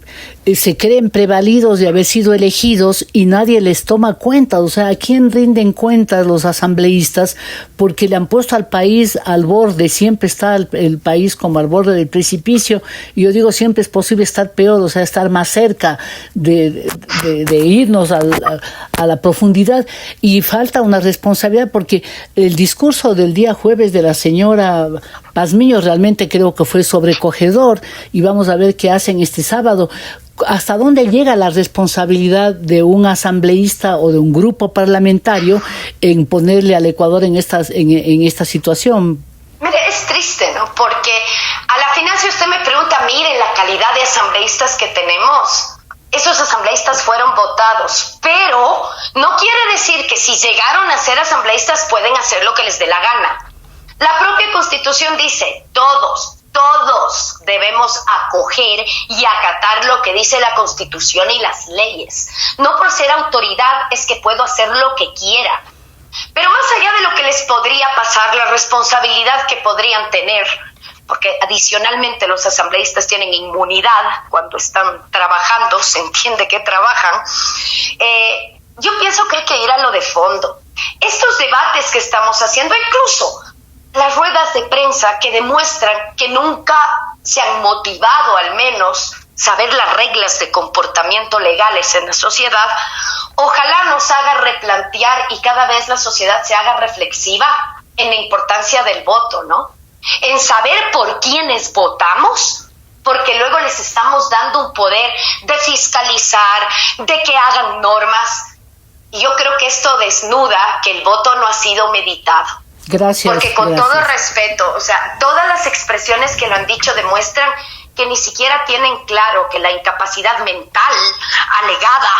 se creen prevalidos de haber sido elegidos y nadie les toma cuenta. O sea, ¿a quién rinden cuentas los asambleístas? Porque le han puesto al país al borde, siempre está el país como al borde del precipicio, y yo digo, siempre es posible estar peor, o sea, estar más cerca de irnos a la profundidad, y falta una responsabilidad, porque el discurso del día jueves de la señora Pazmiño realmente creo que fue sobrecogedor, y vamos a ver qué hacen este sábado. ¿Hasta dónde llega la responsabilidad de un asambleísta o de un grupo parlamentario en ponerle al Ecuador en esta situación? Mire, es triste, ¿no? Porque a la final, si usted me pregunta, mire la calidad de asambleístas que tenemos, esos asambleístas fueron votados, pero no quiere decir que si llegaron a ser asambleístas pueden hacer lo que les dé la gana. La propia Constitución dice, todos debemos acoger y acatar lo que dice la Constitución y las leyes. No por ser autoridad es que puedo hacer lo que quiera. Pero más allá de lo que les podría pasar, la responsabilidad que podrían tener, porque adicionalmente los asambleístas tienen inmunidad cuando están trabajando, se entiende que trabajan, yo pienso que hay que ir a lo de fondo. Estos debates que estamos haciendo, incluso las ruedas de prensa defensa que demuestran que nunca se han motivado al menos saber las reglas de comportamiento legales en la sociedad, ojalá nos haga replantear y cada vez la sociedad se haga reflexiva en la importancia del voto, ¿no? En saber por quiénes votamos, porque luego les estamos dando un poder de fiscalizar, de que hagan normas. Y yo creo que esto desnuda que el voto no ha sido meditado. Gracias. Porque con gracias. todo respeto, o sea, todas las expresiones que lo han dicho demuestran que ni siquiera tienen claro que la incapacidad mental alegada,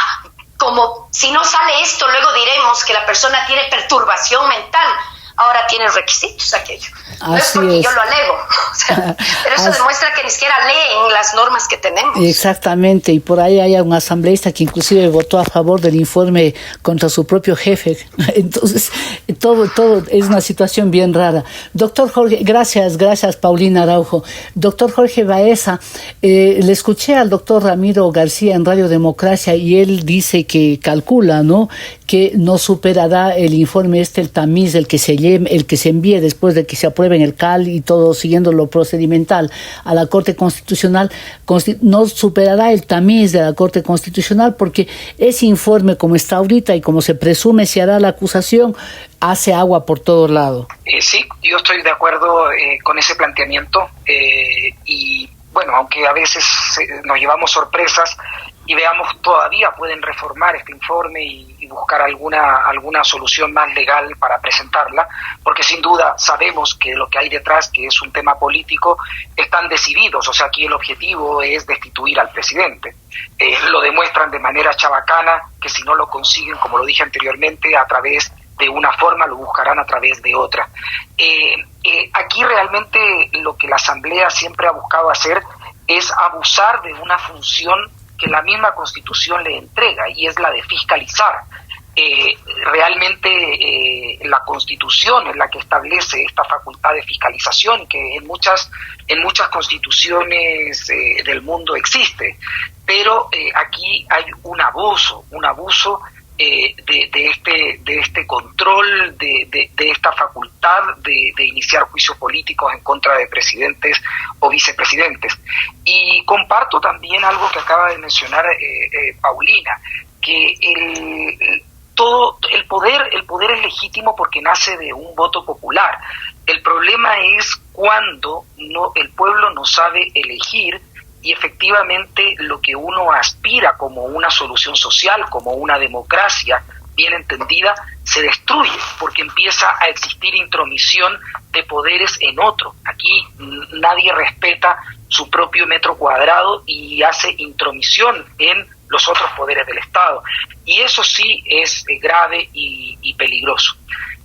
como si no sale esto, luego diremos que la persona tiene perturbación mental. Ahora tiene requisitos aquello. No es porque yo lo alego, o sea, pero eso demuestra que ni siquiera leen las normas que tenemos. Exactamente, y por ahí hay un asambleísta que inclusive votó a favor del informe contra su propio jefe. Entonces, todo es una situación bien rara. Doctor Jorge, gracias Paulina Araujo. Doctor Jorge Baeza, le escuché al doctor Ramiro García en Radio Democracia y él dice que calcula, ¿no?, que no superará el informe el tamiz, el que se envíe después de que se apruebe en el CAL y todo siguiendo lo procedimental a la Corte Constitucional, no superará el tamiz de la Corte Constitucional porque ese informe, como está ahorita y como se presume se hará la acusación, hace agua por todo lado. Sí, yo estoy de acuerdo con ese planteamiento y bueno, aunque a veces nos llevamos sorpresas y veamos todavía pueden reformar este informe y buscar alguna solución más legal para presentarla, porque sin duda sabemos que lo que hay detrás, que es un tema político, están decididos, o sea, aquí el objetivo es destituir al presidente. Lo demuestran de manera chabacana, que si no lo consiguen, como lo dije anteriormente, a través de una forma, lo buscarán a través de otra. Aquí realmente lo que la Asamblea siempre ha buscado hacer es abusar de una función que la misma Constitución le entrega, y es la de fiscalizar. Realmente la Constitución es la que establece esta facultad de fiscalización, que en muchas constituciones del mundo existe, pero aquí hay un abuso de este control, de esta facultad de iniciar juicios políticos en contra de presidentes o vicepresidentes. Y comparto también algo que acaba de mencionar Paulina, que el poder es legítimo porque nace de un voto popular. El problema es cuando el pueblo no sabe elegir y efectivamente lo que uno aspira como una solución social, como una democracia bien entendida, se destruye porque empieza a existir intromisión de poderes en otro. Aquí nadie respeta su propio metro cuadrado y hace intromisión en los otros poderes del Estado. Y eso sí es grave y peligroso.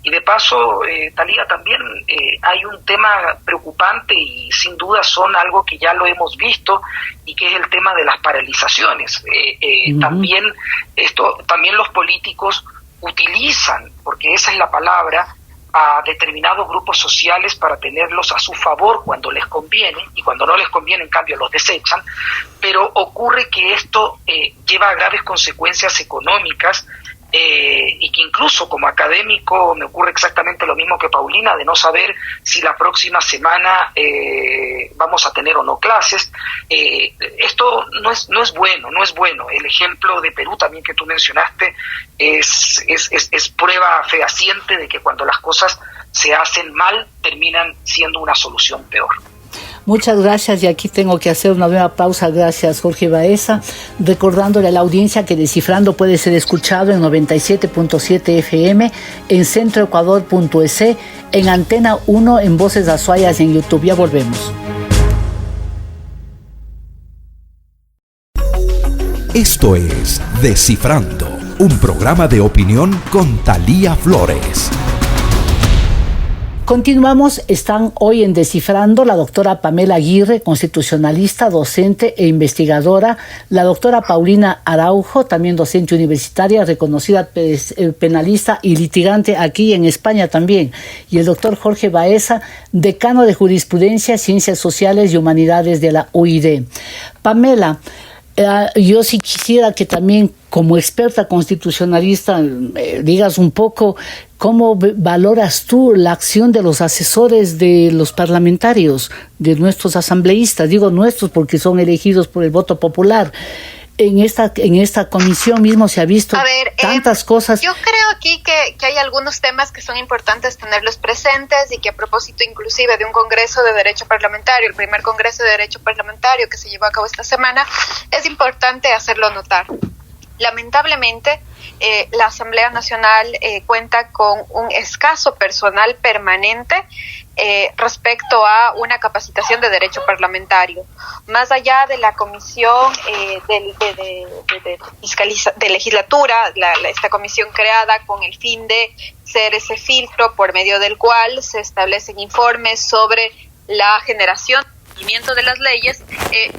Y de paso, Talía, también hay un tema preocupante y sin duda son algo que ya lo hemos visto y que es el tema de las paralizaciones. También los políticos utilizan, porque esa es la palabra, a determinados grupos sociales para tenerlos a su favor cuando les conviene, y cuando no les conviene, en cambio, los desechan. Pero ocurre que esto lleva a graves consecuencias económicas, y que incluso como académico me ocurre exactamente lo mismo que Paulina, de no saber si la próxima semana vamos a tener o no clases. Esto no es bueno. El ejemplo de Perú también que tú mencionaste es prueba fehaciente de que cuando las cosas se hacen mal terminan siendo una solución peor. Muchas gracias, y aquí tengo que hacer una nueva pausa. Gracias, Jorge Baeza, recordándole a la audiencia que Descifrando puede ser escuchado en 97.7 FM, en centroecuador.es, en Antena 1, en Voces Azuayas, en YouTube. Ya volvemos. Esto es Descifrando, un programa de opinión con Thalía Flores. Continuamos, están hoy en Descifrando la doctora Pamela Aguirre, constitucionalista, docente e investigadora, la doctora Paulina Araujo, también docente universitaria, reconocida penalista y litigante aquí en España también, y el doctor Jorge Baeza, decano de Jurisprudencia, Ciencias Sociales y Humanidades de la UID. Pamela, Yo sí quisiera que también, como experta constitucionalista, digas un poco cómo valoras tú la acción de los asesores de los parlamentarios, de nuestros asambleístas. Digo nuestros porque son elegidos por el voto popular. En esta comisión mismo se ha visto tantas cosas. Yo creo aquí que hay algunos temas que son importantes tenerlos presentes y que a propósito inclusive de un Congreso de Derecho Parlamentario, el primer Congreso de Derecho Parlamentario que se llevó a cabo esta semana, es importante hacerlo notar. Lamentablemente, la Asamblea Nacional cuenta con un escaso personal permanente respecto a una capacitación de derecho parlamentario. Más allá de la comisión de legislatura, esta comisión creada con el fin de ser ese filtro por medio del cual se establecen informes sobre la generación de las leyes,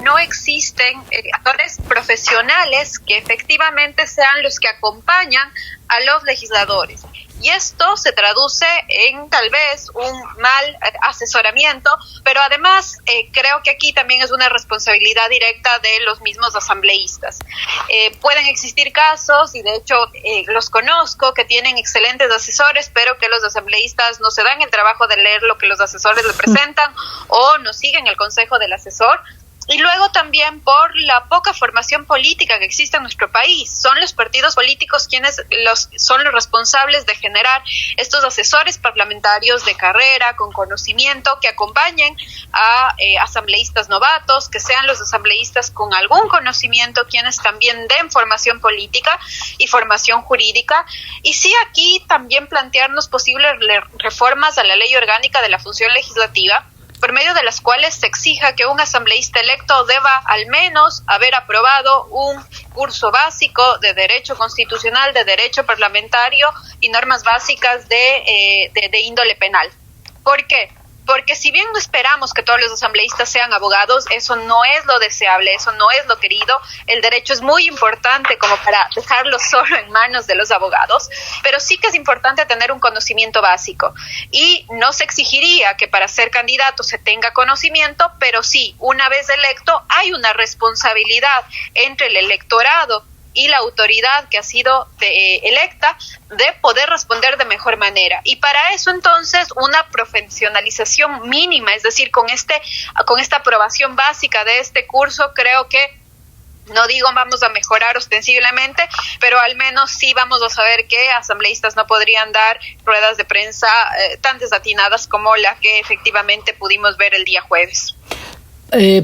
no existen actores profesionales que efectivamente sean los que acompañan a los legisladores. Y esto se traduce en tal vez un mal asesoramiento, pero además creo que aquí también es una responsabilidad directa de los mismos asambleístas. Pueden existir casos, y de hecho los conozco, que tienen excelentes asesores, pero que los asambleístas no se dan el trabajo de leer lo que los asesores le presentan o no siguen el consejo del asesor. Y luego también por la poca formación política que existe en nuestro país. Son los partidos políticos quienes son los responsables de generar estos asesores parlamentarios de carrera, con conocimiento, que acompañen a asambleístas novatos, que sean los asambleístas con algún conocimiento quienes también den formación política y formación jurídica. Y sí, aquí también plantearnos posibles reformas a la ley orgánica de la función legislativa, por medio de las cuales se exija que un asambleísta electo deba al menos haber aprobado un curso básico de derecho constitucional, de derecho parlamentario y normas básicas de índole penal. ¿Por qué? Porque si bien no esperamos que todos los asambleístas sean abogados, eso no es lo deseable, eso no es lo querido. El derecho es muy importante como para dejarlo solo en manos de los abogados, pero sí que es importante tener un conocimiento básico. Y no se exigiría que para ser candidato se tenga conocimiento, pero sí, una vez electo, hay una responsabilidad entre el electorado y la autoridad que ha sido electa de poder responder de mejor manera. Y para eso entonces una profesionalización mínima, es decir, con esta aprobación básica de este curso, creo que, no digo vamos a mejorar ostensiblemente, pero al menos sí vamos a saber que asambleístas no podrían dar ruedas de prensa tan desatinadas como la que efectivamente pudimos ver el día jueves.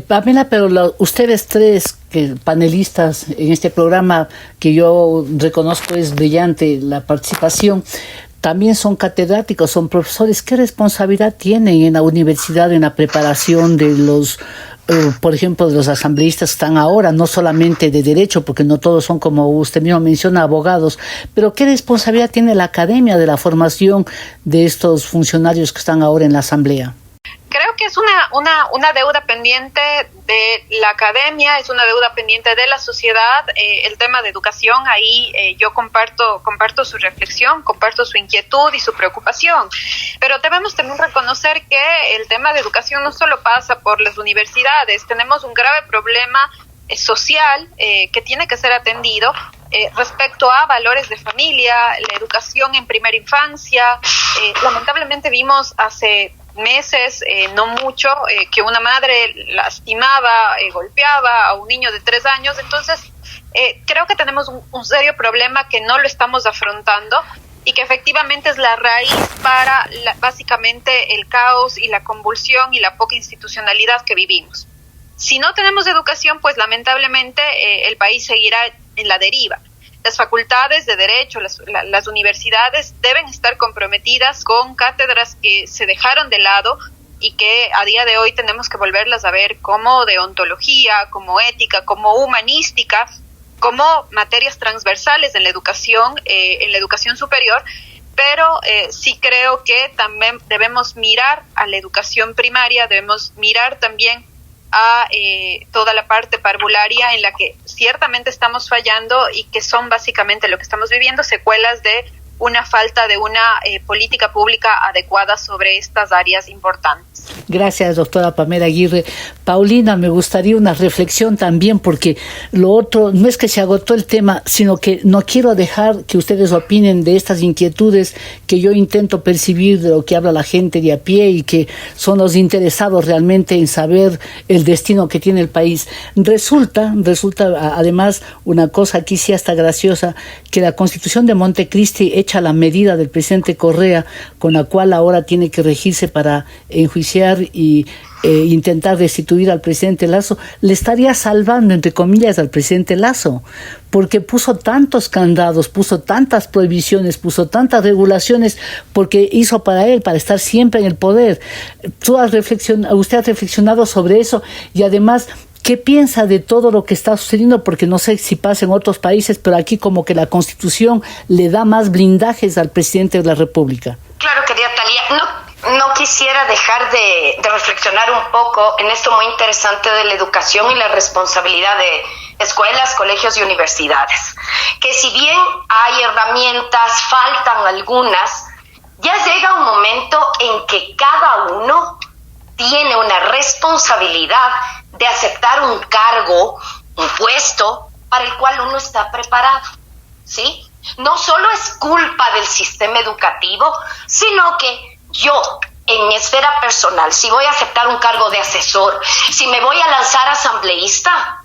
Pamela, pero ustedes tres panelistas en este programa, que yo reconozco es brillante la participación, también son catedráticos, son profesores. ¿Qué responsabilidad tienen en la universidad en la preparación de los, por ejemplo, de los asambleístas que están ahora, no solamente de derecho, porque no todos son, como usted mismo menciona, abogados, pero qué responsabilidad tiene la academia de la formación de estos funcionarios que están ahora en la asamblea? Creo que es una deuda pendiente de la academia, es una deuda pendiente de la sociedad. El tema de educación, ahí yo comparto su reflexión, comparto su inquietud y su preocupación, pero debemos también reconocer que el tema de educación no solo pasa por las universidades. Tenemos un grave problema social que tiene que ser atendido respecto a valores de familia, la educación en primera infancia. Lamentablemente vimos hace meses, no mucho, que una madre lastimaba, golpeaba a un niño de 3 años. Entonces creo que tenemos un serio problema que no lo estamos afrontando y que efectivamente es la raíz para básicamente el caos y la convulsión y la poca institucionalidad que vivimos. Si no tenemos educación, pues lamentablemente el país seguirá en la deriva. Las facultades de derecho, las universidades deben estar comprometidas con cátedras que se dejaron de lado y que a día de hoy tenemos que volverlas a ver como deontología, como ética, como humanística, como materias transversales en la educación superior. Pero sí creo que también debemos mirar a la educación primaria, debemos mirar también a toda la parte parvularia en la que ciertamente estamos fallando y que son básicamente lo que estamos viviendo, secuelas de una falta de una política pública adecuada sobre estas áreas importantes. Gracias, doctora Pamela Aguirre. Paulina, me gustaría una reflexión también, porque lo otro no es que se agotó el tema, sino que no quiero dejar que ustedes opinen de estas inquietudes que yo intento percibir de lo que habla la gente de a pie y que son los interesados realmente en saber el destino que tiene el país. Resulta además una cosa aquí sí hasta graciosa, que la Constitución de Montecristi echa la medida del presidente Correa, con la cual ahora tiene que regirse para enjuiciar y intentar destituir al presidente Lasso, le estaría salvando, entre comillas, al presidente Lasso, porque puso tantos candados, puso tantas prohibiciones, puso tantas regulaciones, porque hizo para él, para estar siempre en el poder. Usted ha reflexionado sobre eso, y además, ¿qué piensa de todo lo que está sucediendo? Porque no sé si pasa en otros países, pero aquí como que la Constitución le da más blindajes al presidente de la República. Claro, querida Talía, no quisiera dejar de reflexionar un poco en esto muy interesante de la educación y la responsabilidad de escuelas, colegios y universidades. Que si bien hay herramientas, faltan algunas, ya llega un momento en que cada uno tiene una responsabilidad de aceptar un cargo, un puesto para el cual uno está preparado, ¿sí? No solo es culpa del sistema educativo, sino que yo, en mi esfera personal, si voy a aceptar un cargo de asesor, si me voy a lanzar asambleísta,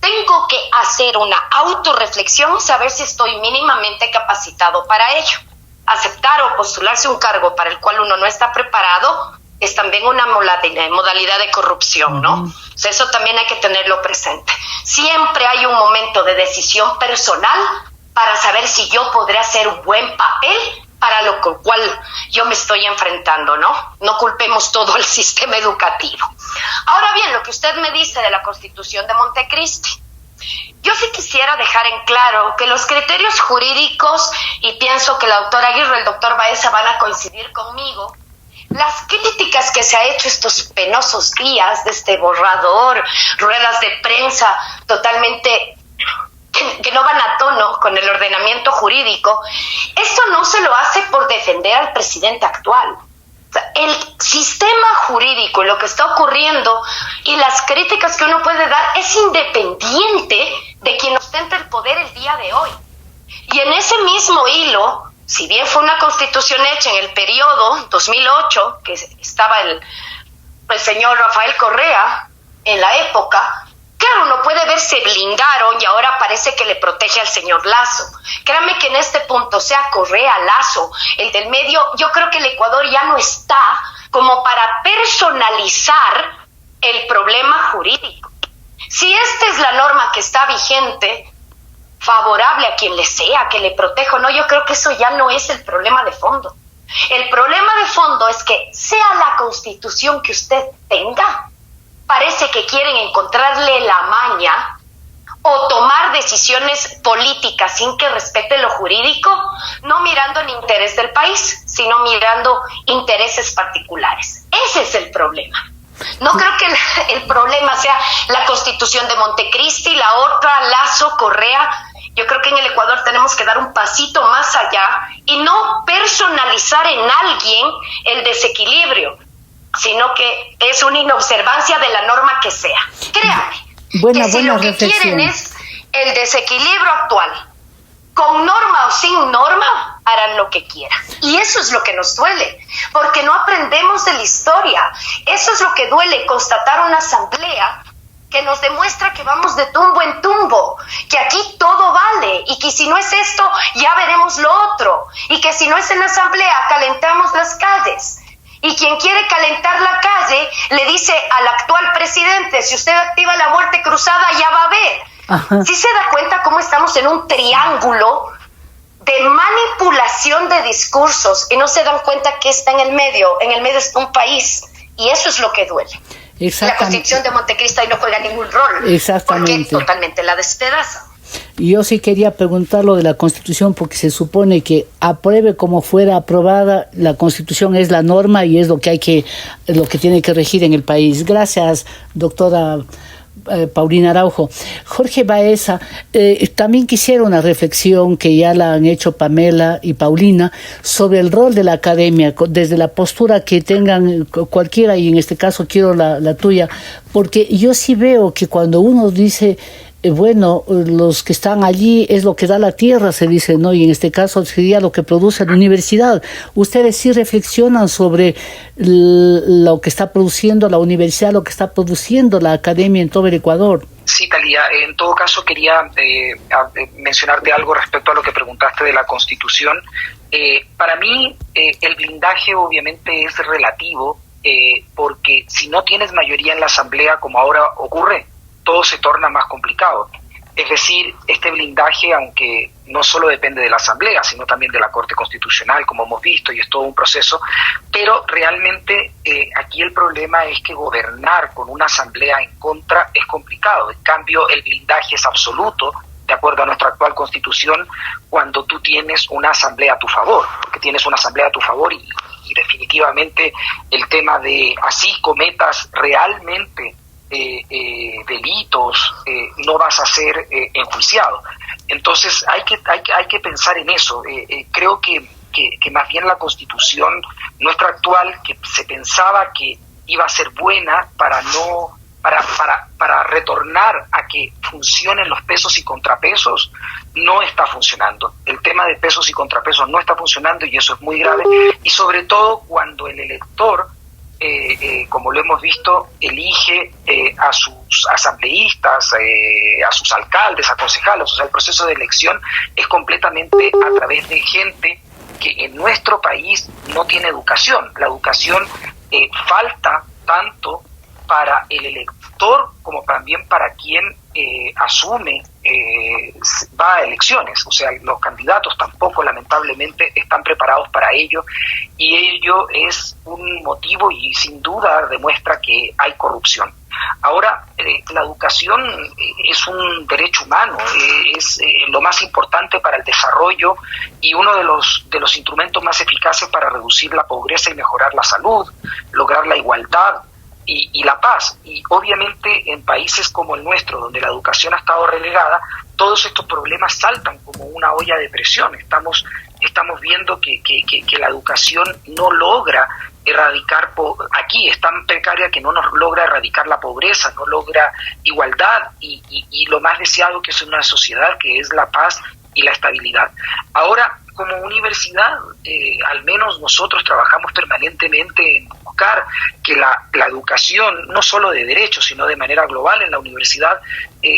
tengo que hacer una autorreflexión y saber si estoy mínimamente capacitado para ello. Aceptar o postularse un cargo para el cual uno no está preparado es también una modalidad de corrupción, ¿no? O sea, eso también hay que tenerlo presente. Siempre hay un momento de decisión personal para saber si yo podré hacer un buen papel para lo cual yo me estoy enfrentando, ¿no? No culpemos todo el sistema educativo. Ahora bien, lo que usted me dice de la Constitución de Montecristi, yo sí quisiera dejar en claro que los criterios jurídicos, y pienso que la doctora Aguirre y el doctor Baeza van a coincidir conmigo, las críticas que se ha hecho estos penosos días de este borrador, ruedas de prensa totalmente que no van a tono con el ordenamiento jurídico, esto no se lo hace por defender al presidente actual. O sea, el sistema jurídico, lo que está ocurriendo y las críticas que uno puede dar es independiente de quien ostenta el poder el día de hoy. Y en ese mismo hilo, si bien fue una constitución hecha en el periodo 2008, que estaba el señor Rafael Correa en la época, claro, uno puede ver se blindaron y ahora parece que le protege al señor Lasso. Créanme que en este punto, sea Correa, Lasso, el del medio, yo creo que el Ecuador ya no está como para personalizar el problema jurídico. Si esta es la norma que está vigente, favorable a quien le sea, que le proteja o no, yo creo que eso ya no es el problema de fondo. El problema de fondo es que sea la constitución que usted tenga, parece que quieren encontrarle la maña o tomar decisiones políticas sin que respete lo jurídico, no mirando el interés del país, sino mirando intereses particulares. Ese es el problema. No creo que el problema sea la Constitución de Montecristi, la otra, Lasso, Correa. Yo creo que en el Ecuador tenemos que dar un pasito más allá y no personalizar en alguien el desequilibrio, sino que es una inobservancia de la norma que sea. Créanme, que si lo que quieren es el desequilibrio actual, con norma o sin norma, harán lo que quieran. Y eso es lo que nos duele, porque no aprendemos de la historia. Eso es lo que duele, constatar una asamblea que nos demuestra que vamos de tumbo en tumbo, que aquí todo vale, y que si no es esto, ya veremos lo otro, y que si no es en la asamblea, calentamos las calles. Y quien quiere calentar la calle le dice al actual presidente, si usted activa la muerte cruzada ya va a ver. Ajá. ¿Sí se da cuenta cómo estamos en un triángulo de manipulación de discursos y no se dan cuenta que está en el medio está un país, y eso es lo que duele? La Constitución de Montecristi no juega ningún rol. Exactamente. Porque totalmente la despedaza. Y yo sí quería preguntar lo de la Constitución, porque se supone que apruebe como fuera aprobada, la Constitución es la norma y es lo que tiene que regir en el país. Gracias, doctora Paulina Araujo. Jorge Baeza, también quisiera una reflexión que ya la han hecho Pamela y Paulina sobre el rol de la academia, desde la postura que tengan cualquiera, y en este caso quiero la tuya, porque yo sí veo que cuando uno dice bueno, los que están allí es lo que da la tierra, se dice, ¿no? Y en este caso sería lo que produce la universidad. ¿Ustedes sí reflexionan sobre lo que está produciendo la universidad, lo que está produciendo la academia en todo el Ecuador? Sí, Talía, en todo caso quería mencionarte algo respecto a lo que preguntaste de la Constitución. Para mí, el blindaje obviamente es relativo, porque si no tienes mayoría en la Asamblea, como ahora ocurre, todo se torna más complicado. Es decir, este blindaje, aunque no solo depende de la Asamblea, sino también de la Corte Constitucional, como hemos visto, y es todo un proceso, pero realmente aquí el problema es que gobernar con una Asamblea en contra es complicado. En cambio, el blindaje es absoluto, de acuerdo a nuestra actual Constitución, cuando tú tienes una Asamblea a tu favor, porque tienes una Asamblea a tu favor y definitivamente el tema de así cometas realmente delitos, no vas a ser enjuiciado. Entonces hay que pensar en eso. Creo que más bien la Constitución nuestra actual, que se pensaba que iba a ser buena para retornar a que funcionen los pesos y contrapesos, no está funcionando. El tema de pesos y contrapesos no está funcionando, y eso es muy grave, y sobre todo cuando el elector, como lo hemos visto, elige a sus asambleístas, a sus alcaldes, a concejales. O sea, el proceso de elección es completamente a través de gente que en nuestro país no tiene educación. La educación falta tanto para el elector como también para quien asume, va a elecciones. O sea, los candidatos tampoco lamentablemente están preparados para ello, y ello es un motivo y sin duda demuestra que hay corrupción. Ahora, la educación es un derecho humano, es lo más importante para el desarrollo y uno de los instrumentos más eficaces para reducir la pobreza y mejorar la salud, lograr la igualdad y la paz. Y obviamente en países como el nuestro, donde la educación ha estado relegada, todos estos problemas saltan como una olla de presión. Estamos viendo que la educación no logra erradicar, aquí es tan precaria que no nos logra erradicar la pobreza, no logra igualdad y lo más deseado que es una sociedad, que es la paz y la estabilidad. Ahora, como universidad, al menos nosotros trabajamos permanentemente en buscar que la educación, no solo de derecho, sino de manera global en la universidad,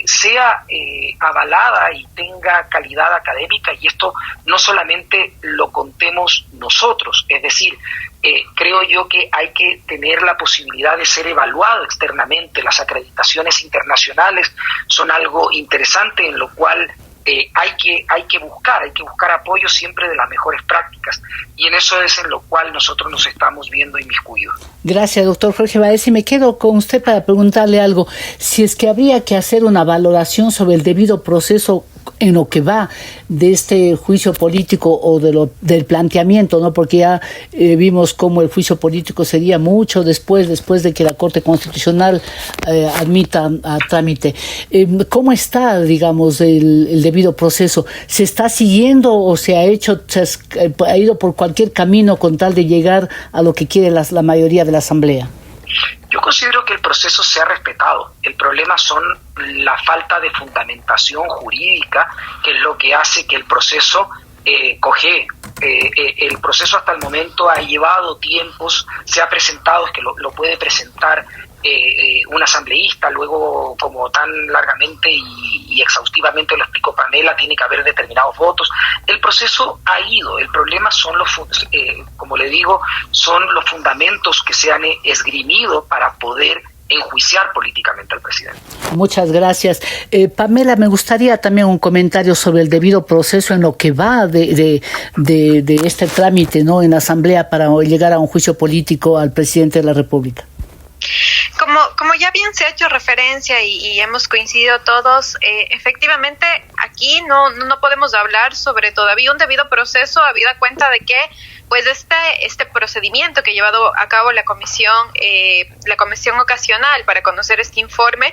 sea avalada y tenga calidad académica, y esto no solamente lo contemos nosotros, es decir, creo yo que hay que tener la posibilidad de ser evaluado externamente. Las acreditaciones internacionales son algo interesante en lo cual hay que buscar apoyo siempre de las mejores prácticas, y en eso es en lo cual nosotros nos estamos viendo inmiscuidos. Gracias, doctor Jorge Baeza. Y me quedo con usted para preguntarle algo. Si es que habría que hacer una valoración sobre el debido proceso en lo que va de este juicio político o del planteamiento, ¿no? Porque ya vimos cómo el juicio político sería mucho después de que la Corte Constitucional admita a trámite. ¿Cómo está, digamos, el debido proceso? ¿Se está siguiendo o se ha ido por cualquier camino con tal de llegar a lo que quiere la mayoría de la Asamblea? Yo considero que el proceso se ha respetado. El problema son la falta de fundamentación jurídica, que es lo que hace que el proceso cojee. El proceso hasta el momento ha llevado tiempos, se ha presentado, es que lo puede presentar un asambleísta, luego, como tan largamente y exhaustivamente lo explicó Pamela, tiene que haber determinados votos. El proceso ha ido, el problema son como le digo, son los fundamentos que se han esgrimido para poder enjuiciar políticamente al presidente. Muchas gracias. Pamela, me gustaría también un comentario sobre el debido proceso en lo que va de este trámite, ¿no?, en la Asamblea para llegar a un juicio político al presidente de la República. Como ya bien se ha hecho referencia y hemos coincidido todos, efectivamente aquí no podemos hablar sobre todavía un debido proceso, habida cuenta de que pues este procedimiento que ha llevado a cabo la comisión ocasional para conocer este informe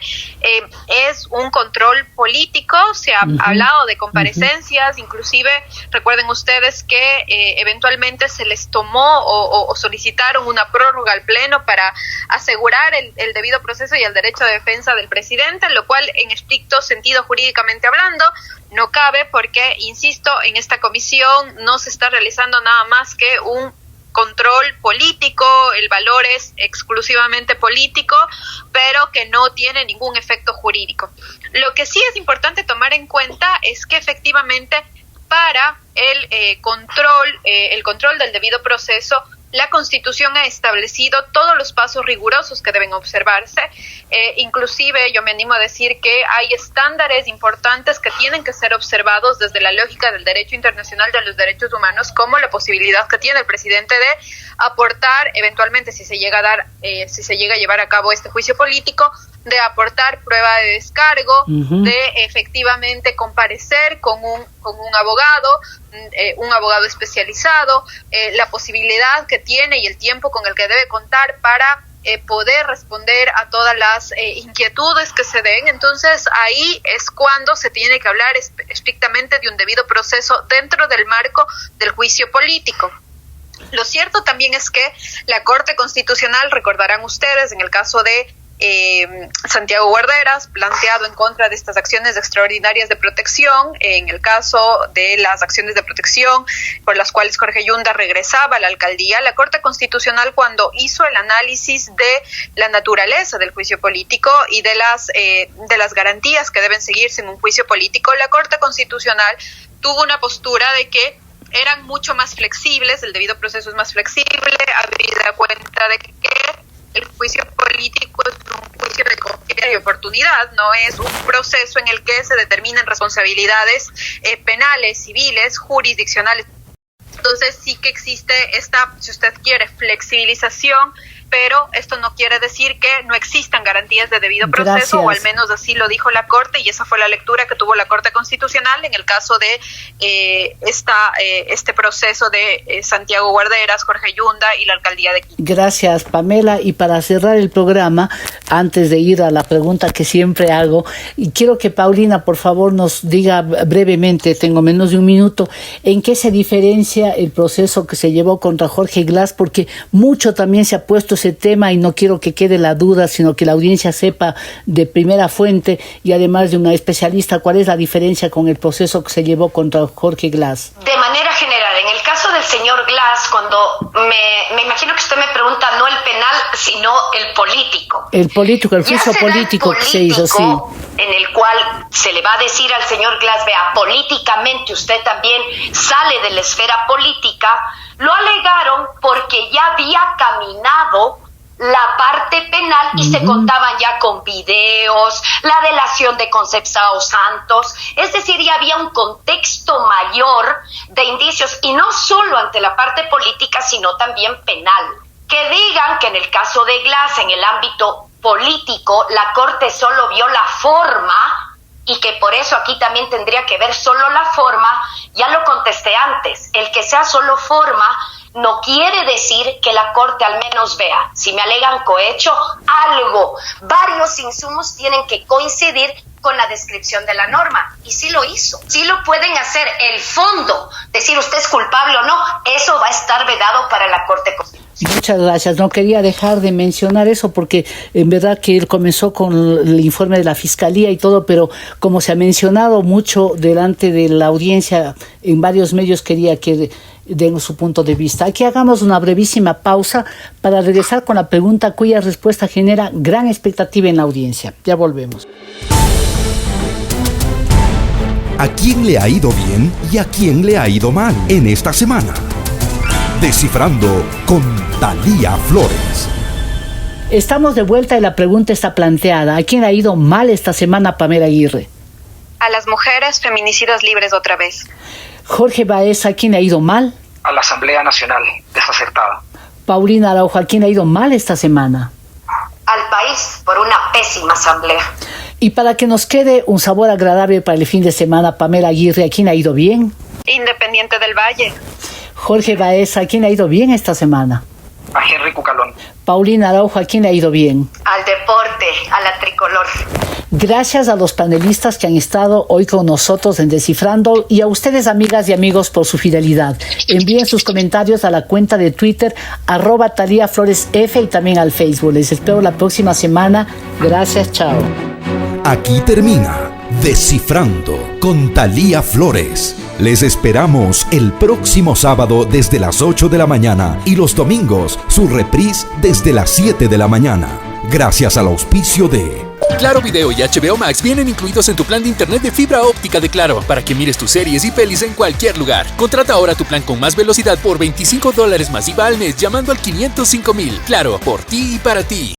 es un control político. Se ha hablado de comparecencias, inclusive recuerden ustedes que eventualmente se les tomó o solicitaron una prórroga al Pleno para asegurar el debido proceso y el derecho de defensa del presidente, lo cual en estricto sentido jurídicamente hablando no cabe porque, insisto, en esta comisión no se está realizando nada más que un control político, el valor es exclusivamente político, pero que no tiene ningún efecto jurídico. Lo que sí es importante tomar en cuenta es que efectivamente para el control del debido proceso, la Constitución ha establecido todos los pasos rigurosos que deben observarse, inclusive yo me animo a decir que hay estándares importantes que tienen que ser observados desde la lógica del derecho internacional de los derechos humanos, como la posibilidad que tiene el presidente de aportar, eventualmente si se llega a llevar a cabo este juicio político, de aportar prueba de descargo, de efectivamente comparecer con un abogado especializado, la posibilidad que tiene y el tiempo con el que debe contar para poder responder a todas las inquietudes que se den. Entonces ahí es cuando se tiene que hablar estrictamente de un debido proceso dentro del marco del juicio político. Lo cierto también es que la Corte Constitucional, recordarán ustedes, en el caso de Santiago Guarderas, planteado en contra de estas acciones extraordinarias de protección, en el caso de las acciones de protección por las cuales Jorge Yunda regresaba a la alcaldía, la Corte Constitucional, cuando hizo el análisis de la naturaleza del juicio político y de las garantías que deben seguirse en un juicio político, la Corte Constitucional tuvo una postura de que eran mucho más flexibles, el debido proceso es más flexible, habida cuenta de que el juicio político es un juicio de confianza y oportunidad, no es un proceso en el que se determinan responsabilidades penales, civiles, jurisdiccionales. Entonces sí que existe esta, si usted quiere, flexibilización, pero esto no quiere decir que no existan garantías de debido proceso. Gracias. O al menos así lo dijo la Corte, y esa fue la lectura que tuvo la Corte Constitucional en el caso de este proceso de Santiago Guarderas, Jorge Yunda y la alcaldía de Quito. Gracias, Pamela. Y para cerrar el programa, antes de ir a la pregunta que siempre hago, y quiero que Paulina, por favor, nos diga brevemente, tengo menos de un minuto, en qué se diferencia el proceso que se llevó contra Jorge Glass, porque mucho también se ha puesto ese tema y no quiero que quede la duda, sino que la audiencia sepa de primera fuente y además de una especialista cuál es la diferencia con el proceso que se llevó contra Jorge Glass. De manera general, en el caso del señor Glass, cuando me imagino que usted me pregunta no el penal, sino el político. El juicio político que se hizo, sí. En el cual se le va a decir al señor Glass, vea, políticamente usted también sale de la esfera política. Lo alegaron porque ya había caminado la parte penal y se contaban ya con videos, la delación de Concepción Santos, es decir, ya había un contexto mayor de indicios, y no solo ante la parte política, sino también penal. Que digan que en el caso de Glass, en el ámbito político, la Corte solo vio la forma, y que por eso aquí también tendría que ver solo la forma, ya lo contesté antes, el que sea solo forma no quiere decir que la Corte al menos vea, si me alegan cohecho, algo, varios insumos tienen que coincidir con la descripción de la norma, y sí lo hizo, sí lo pueden hacer. El fondo, decir usted es culpable o no, eso va a estar vedado para la Corte Constitucional. Muchas gracias. No quería dejar de mencionar eso porque en verdad que él comenzó con el informe de la Fiscalía y todo, pero como se ha mencionado mucho delante de la audiencia en varios medios, quería que den su punto de vista. Aquí hagamos una brevísima pausa para regresar con la pregunta cuya respuesta genera gran expectativa en la audiencia. Ya volvemos. ¿A quién le ha ido bien y a quién le ha ido mal en esta semana? Descifrando con Thalía Flores. Estamos de vuelta y la pregunta está planteada. ¿A quién le ha ido mal esta semana, Pamela Aguirre? A las mujeres feminicidas libres otra vez. Jorge Baeza, ¿a quién le ha ido mal? A la Asamblea Nacional, desacertada. Paulina Araujo, ¿a quién le ha ido mal esta semana? Al país por una pésima asamblea. Y para que nos quede un sabor agradable para el fin de semana, Pamela Aguirre, ¿a quién le ha ido bien? Independiente del Valle. Jorge Baeza, ¿a quién le ha ido bien esta semana? A Henry Cucalón. Paulina Araujo, ¿a quién le ha ido bien? Al deporte, a la tricolor. Gracias a los panelistas que han estado hoy con nosotros en Descifrando y a ustedes, amigas y amigos, por su fidelidad. Envíen sus comentarios a la cuenta de Twitter @TaliaFloresF y también al Facebook. Les espero la próxima semana. Gracias, chao. Aquí termina Descifrando con Thalía Flores. Les esperamos el próximo sábado desde las 8 de la mañana y los domingos su reprise desde las 7 de la mañana. Gracias al auspicio de Claro Video y HBO Max vienen incluidos en tu plan de internet de fibra óptica de Claro para que mires tus series y pelis en cualquier lugar. Contrata ahora tu plan con más velocidad por $25 más IVA al mes llamando al 505,000. Claro, por ti y para ti.